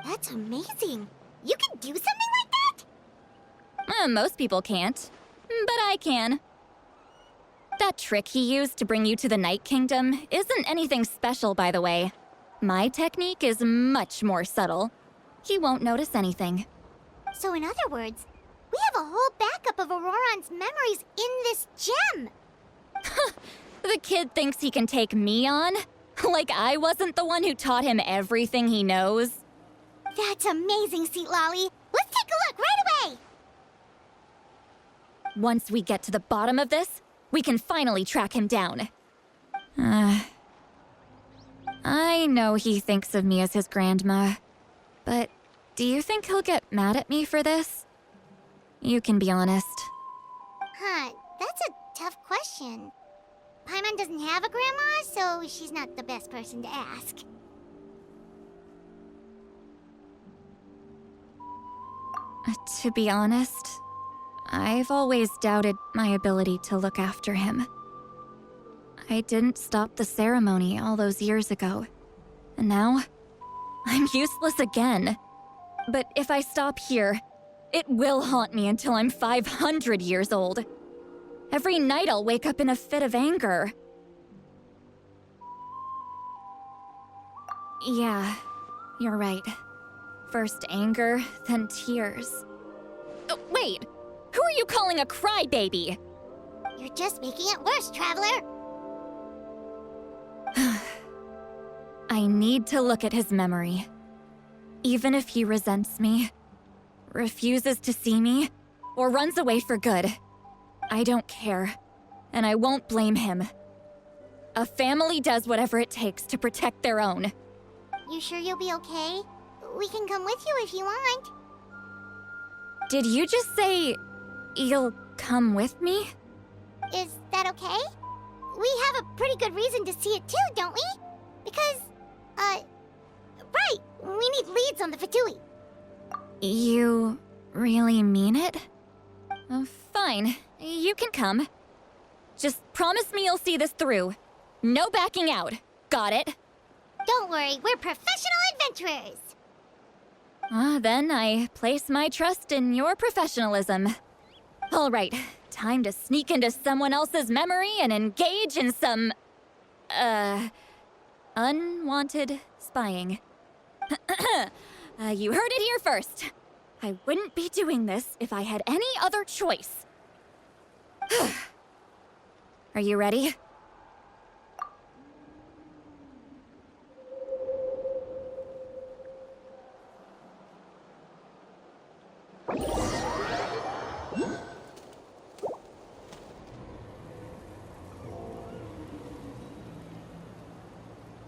That's amazing. You can do something like that? Most people can't, but I can. That trick he used to bring you to the Night Kingdom isn't anything special, by the way. My technique is much more subtle. He won't notice anything. So in other words, we have a whole backup of Auroron's memories in this gem. The kid thinks he can take me on? Like I wasn't the one who taught him everything he knows? That's amazing, Sweet Lolly. Let's take a look right away. Once we get to the bottom of this, we can finally track him down. I know he thinks of me as his grandma, but do you think he'll get mad at me for this? You can be honest. Huh, that's a tough question. Paimon doesn't have a grandma, so she's not the best person to ask. To be honest, I've always doubted my ability to look after him. I didn't stop the ceremony all those years ago, and now I'm useless again. But if I stop here, it will haunt me until I'm 500 years old. Every night I'll wake up in a fit of anger. Yeah, you're right. First anger, then tears. Oh, wait! Who are you calling a crybaby? You're just making it worse, Traveler. I need to look at his memory. Even if he resents me, refuses to see me, or runs away for good, I don't care, and I won't blame him. A family does whatever it takes to protect their own. You sure you'll be okay? We can come with you if you want. Did you just say you'll come with me? Is that okay? We have a pretty good reason to see it too, don't we? Because, right, we need leads on the Fatui. You really mean it? Oh, fine, you can come. Just promise me you'll see this through. No backing out. Got it? Don't worry, we're professional adventurers. Then I place my trust in your professionalism. All right, time to sneak into someone else's memory and engage in some, unwanted spying. You heard it here first. I wouldn't be doing this if I had any other choice. Are you ready?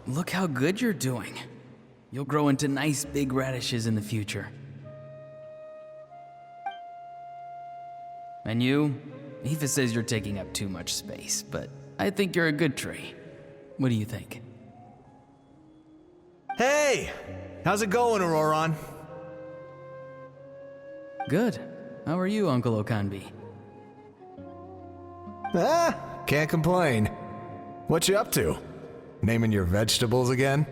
Look how good you're doing. You'll grow into nice big radishes in the future. And you? Aoife says you're taking up too much space, but I think you're a good tree. What do you think? Hey! How's it going, Auroron? Good. How are you, Uncle Okanbi? Can't complain. What you up to? Naming your vegetables again?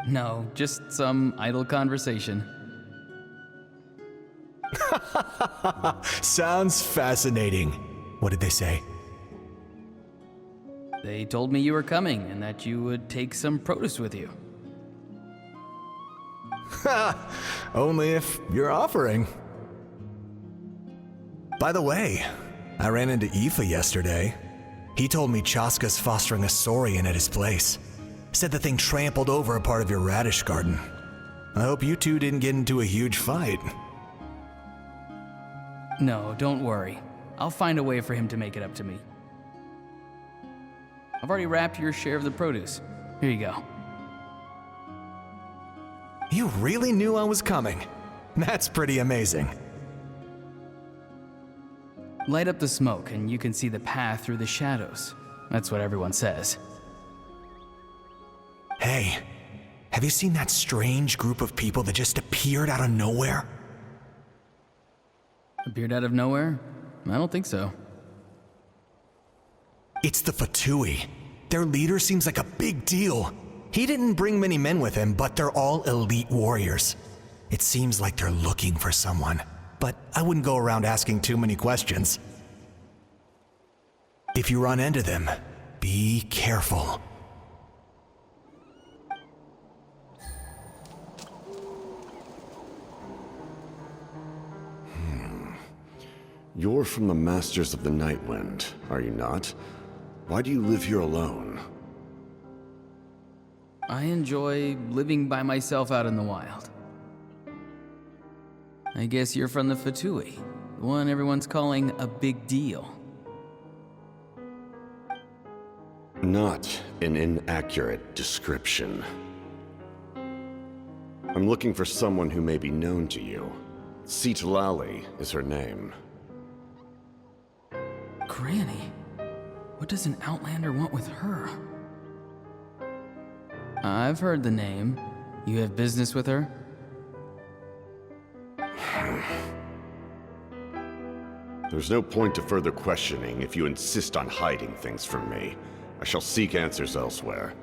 No, just some idle conversation. Sounds fascinating. What did they say? They told me you were coming and that you would take some produce with you. Only if you're offering. By the way, I ran into Aoife yesterday. He told me Chaska's fostering a saurian at his place. Said the thing trampled over a part of your radish garden. I hope you two didn't get into a huge fight. No, don't worry. I'll find a way for him to make it up to me. I've already wrapped your share of the produce. Here you go. You really knew I was coming. That's pretty amazing. Light up the smoke and you can see the path through the shadows. That's what everyone says. Hey, have you seen that strange group of people that just appeared out of nowhere? Appeared out of nowhere? I don't think so. It's the Fatui. Their leader seems like a big deal. He didn't bring many men with him, but they're all elite warriors. It seems like they're looking for someone, but I wouldn't go around asking too many questions. If you run into them, be careful. You're from the Masters of the Nightwind, are you not? Why do you live here alone? I enjoy living by myself out in the wild. I guess you're from the Fatui, the one everyone's calling a big deal. Not an inaccurate description. I'm looking for someone who may be known to you. Citlali is her name. Granny? What does an Outlander want with her? I've heard the name. You have business with her? There's no point to further questioning if you insist on hiding things from me. I shall seek answers elsewhere.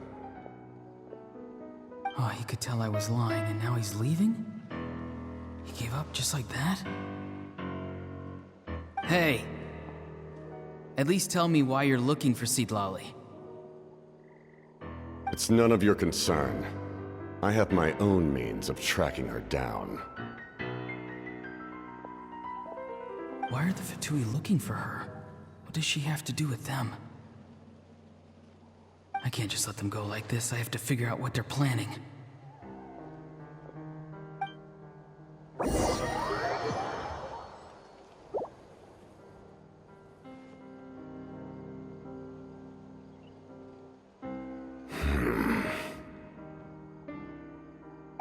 Oh, he could tell I was lying and now he's leaving? He gave up just like that? Hey! At least tell me why you're looking for Citlali. It's none of your concern. I have my own means of tracking her down. Why are the Fatui looking for her? What does she have to do with them? I can't just let them go like this. I have to figure out what they're planning.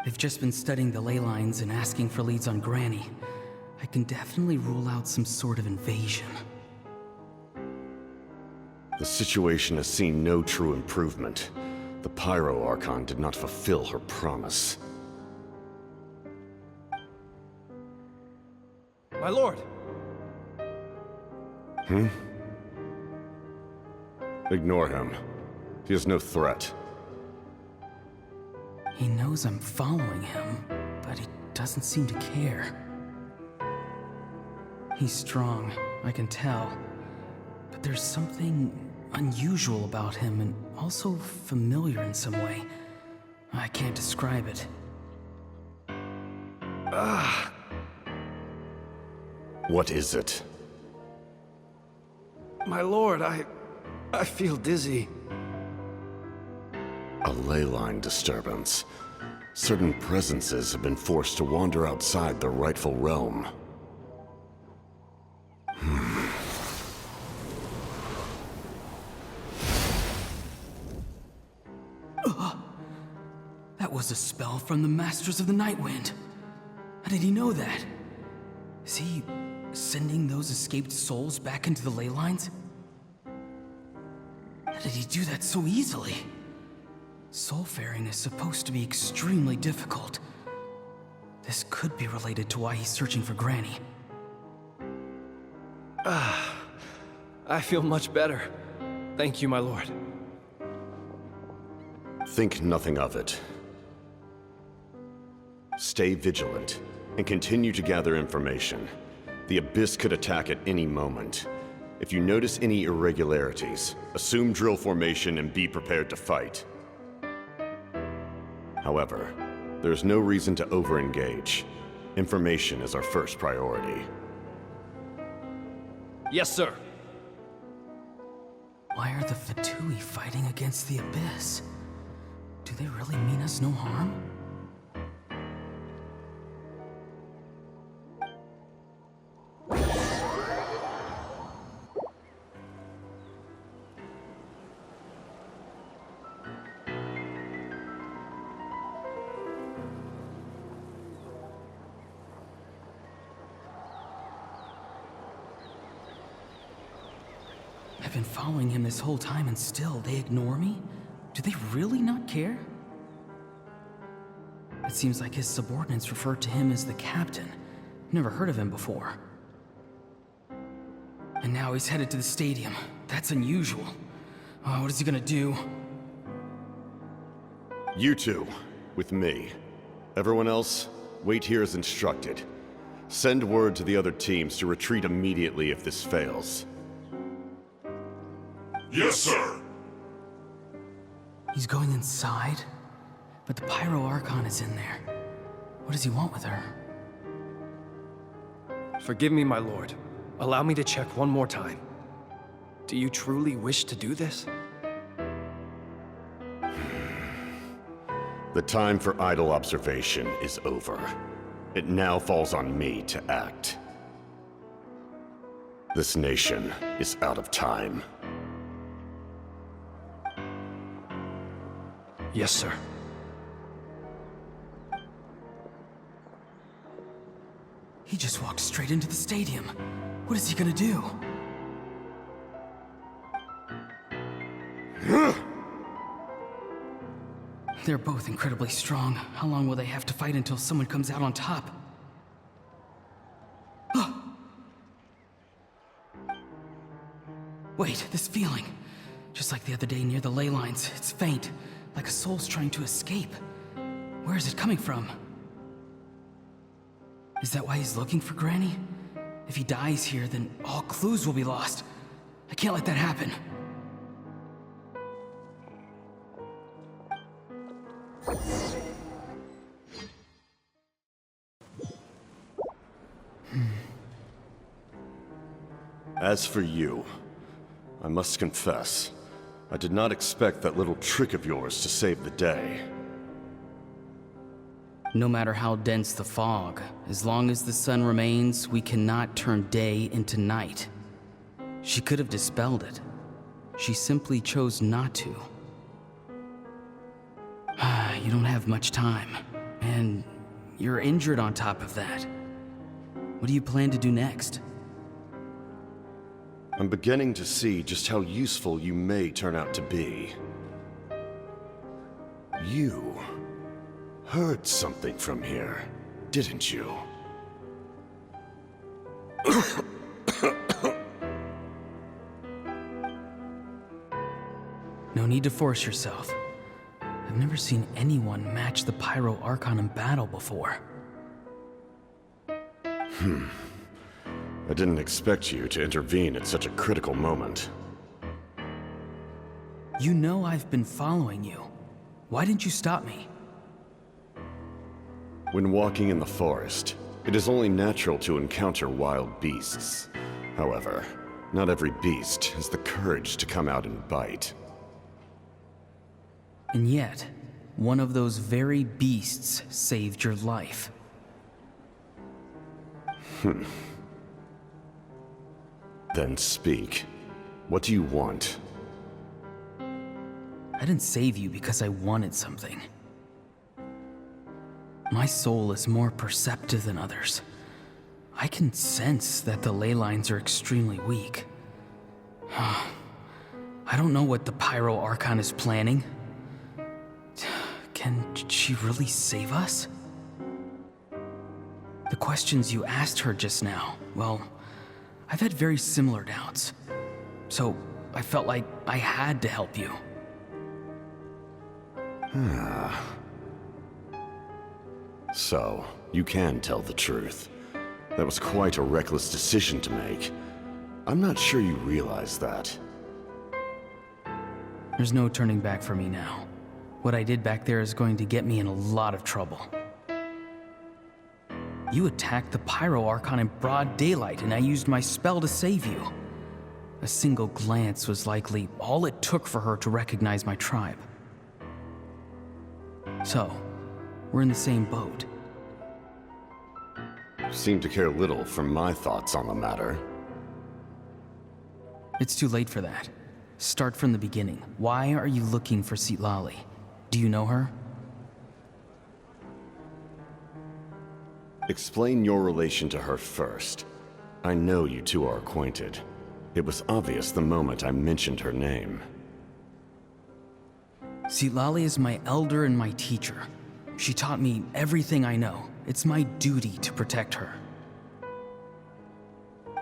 They've just been studying the ley lines and asking for leads on Granny. I can definitely rule out some sort of invasion. The situation has seen no true improvement. The Pyro Archon did not fulfill her promise. My lord! Ignore him. He is no threat. He knows I'm following him, but he doesn't seem to care. He's strong, I can tell. But there's something unusual about him and also familiar in some way. I can't describe it. What is it? My lord, I feel dizzy. A ley line disturbance. Certain presences have been forced to wander outside their rightful realm. That was a spell from the Masters of the Nightwind. How did he know that? Is he sending those escaped souls back into the ley lines? How did he do that so easily? Soulfaring is supposed to be extremely difficult. This could be related to why he's searching for Granny. I feel much better. Thank you, my lord. Think nothing of it. Stay vigilant, and continue to gather information. The Abyss could attack at any moment. If you notice any irregularities, assume drill formation and be prepared to fight. However, there's no reason to over-engage. Information is our first priority. Yes, sir. Why are the Fatui fighting against the Abyss? Do they really mean us no harm? I've been following him this whole time and still they ignore me? Do they really not care? It seems like his subordinates refer to him as the captain. Never heard of him before. And now he's headed to the stadium. That's unusual. Oh, what is he gonna do? You two, with me. Everyone else, wait here as instructed. Send word to the other teams to retreat immediately if this fails. Yes, sir. He's going inside? But the Pyro Archon is in there. What does he want with her? Forgive me, my lord. Allow me to check one more time. Do you truly wish to do this? The time for idle observation is over. It now falls on me to act. This nation is out of time. Yes, sir. He just walked straight into the stadium. What is he gonna do? They're both incredibly strong. How long will they have to fight until someone comes out on top? Wait, this feeling. Just like the other day near the ley lines, it's faint, like a soul's trying to escape. Where is it coming from? Is that why he's looking for Granny? If he dies here, then all clues will be lost. I can't let that happen. As for you, I must confess, I did not expect that little trick of yours to save the day. No matter how dense the fog, as long as the sun remains, we cannot turn day into night. She could have dispelled it. She simply chose not to. You don't have much time, and you're injured on top of that. What do you plan to do next? I'm beginning to see just how useful you may turn out to be. You heard something from here, didn't you? No need to force yourself. I've never seen anyone match the Pyro Archon in battle before. I didn't expect you to intervene at such a critical moment. You know I've been following you. Why didn't you stop me? When walking in the forest, it is only natural to encounter wild beasts. However, not every beast has the courage to come out and bite. And yet, one of those very beasts saved your life. Then speak. What do you want? I didn't save you because I wanted something. My soul is more perceptive than others. I can sense that the ley lines are extremely weak. I don't know what the Pyro Archon is planning. Can she really save us? The questions you asked her just now, well, I've had very similar doubts. So I felt like I had to help you. So, you can tell the truth. That was quite a reckless decision to make. I'm not sure you realize that. There's no turning back for me now. What I did back there is going to get me in a lot of trouble. You attacked the Pyro Archon in broad daylight, and I used my spell to save you. A single glance was likely all it took for her to recognize my tribe. So, we're in the same boat. You seem to care little for my thoughts on the matter. It's too late for that. Start from the beginning. Why are you looking for Citlali? Do you know her? Explain your relation to her first. I know you two are acquainted. It was obvious the moment I mentioned her name. Citlali is my elder and my teacher. She taught me everything I know. It's my duty to protect her.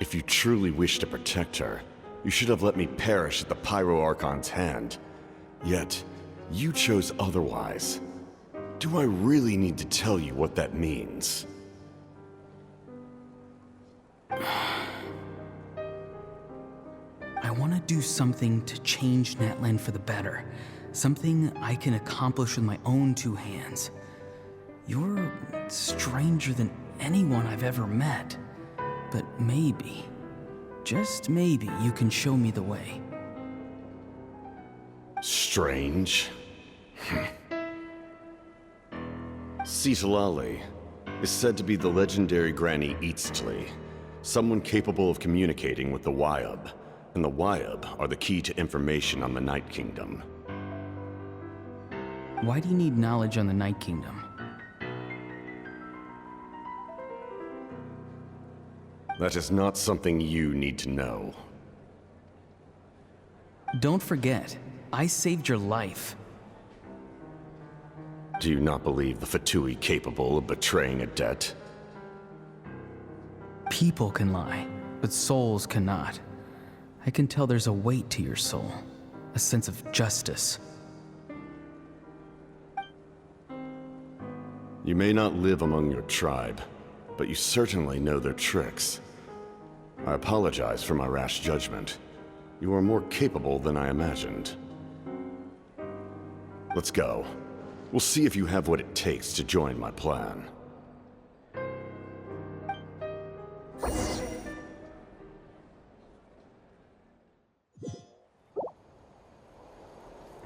If you truly wish to protect her, you should have let me perish at the Pyro Archon's hand. Yet, you chose otherwise. Do I really need to tell you what that means? I want to do something to change Natlan for the better. Something I can accomplish with my own two hands. You're stranger than anyone I've ever met. But maybe, just maybe, you can show me the way. Strange. Citlali is said to be the legendary Granny Eastly, someone capable of communicating with the Wyab, and the Wyab are the key to information on the Night Kingdom. Why do you need knowledge on the Night Kingdom? That is not something you need to know. Don't forget, I saved your life. Do you not believe the Fatui capable of betraying a debt? People can lie, but souls cannot. I can tell there's a weight to your soul, a sense of justice. You may not live among your tribe, but you certainly know their tricks. I apologize for my rash judgment. You are more capable than I imagined. Let's go. We'll see if you have what it takes to join my plan.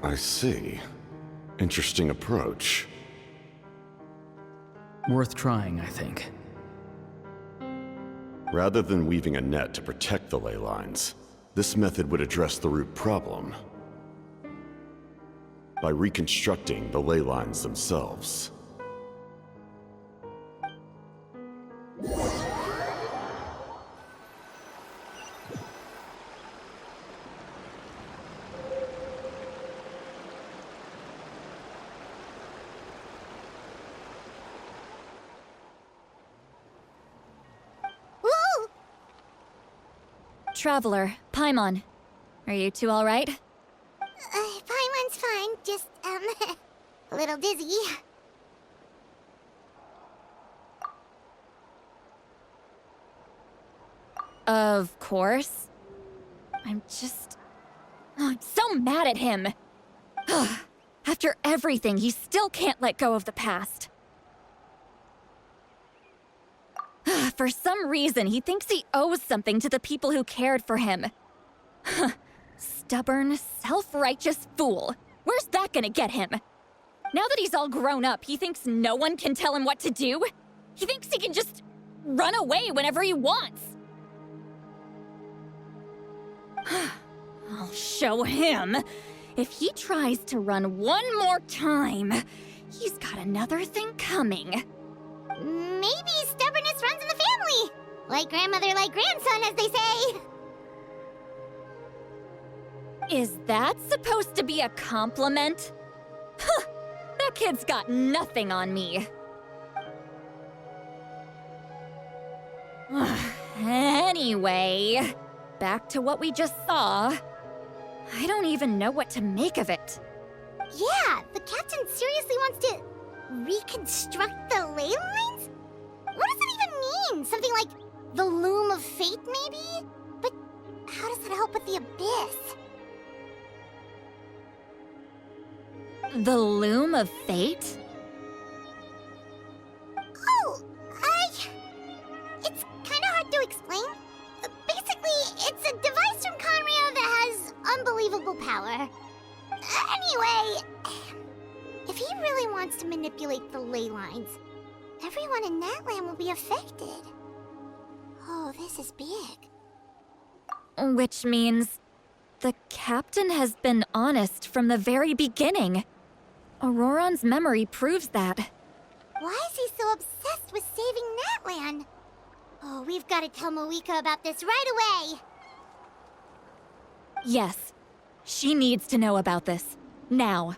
I see. Interesting approach. Worth trying, I think. Rather than weaving a net to protect the ley lines, this method would address the root problem by reconstructing the ley lines themselves. Traveler, Paimon. Are you two all right? Paimon's fine, just, a little dizzy. Of course. I'm so mad at him. After everything, he still can't let go of the past. For some reason, he thinks he owes something to the people who cared for him. Stubborn, self-righteous fool. Where's that gonna get him? Now that he's all grown up, he thinks no one can tell him what to do? He thinks he can just run away whenever he wants. I'll show him. If he tries to run one more time, he's got another thing coming. Maybe stubbornness runs in the family! Like grandmother, like grandson, as they say! Is that supposed to be a compliment? Huh! That kid's got nothing on me. Anyway, back to what we just saw. I don't even know what to make of it. Yeah, the captain seriously wants to reconstruct the ley lines? What does that even mean? Something like the loom of fate, maybe? But how does that help with the abyss? The loom of fate? Oh, it's kinda hard to explain. Basically, it's a device from Conrio that has unbelievable power. Anyway, if he really wants to manipulate the ley lines, everyone in Natlan will be affected. Oh, this is big. Which means the captain has been honest from the very beginning. Auroron's memory proves that. Why is he so obsessed with saving Natlan? Oh, we've got to tell Moeka about this right away. Yes. She needs to know about this. Now.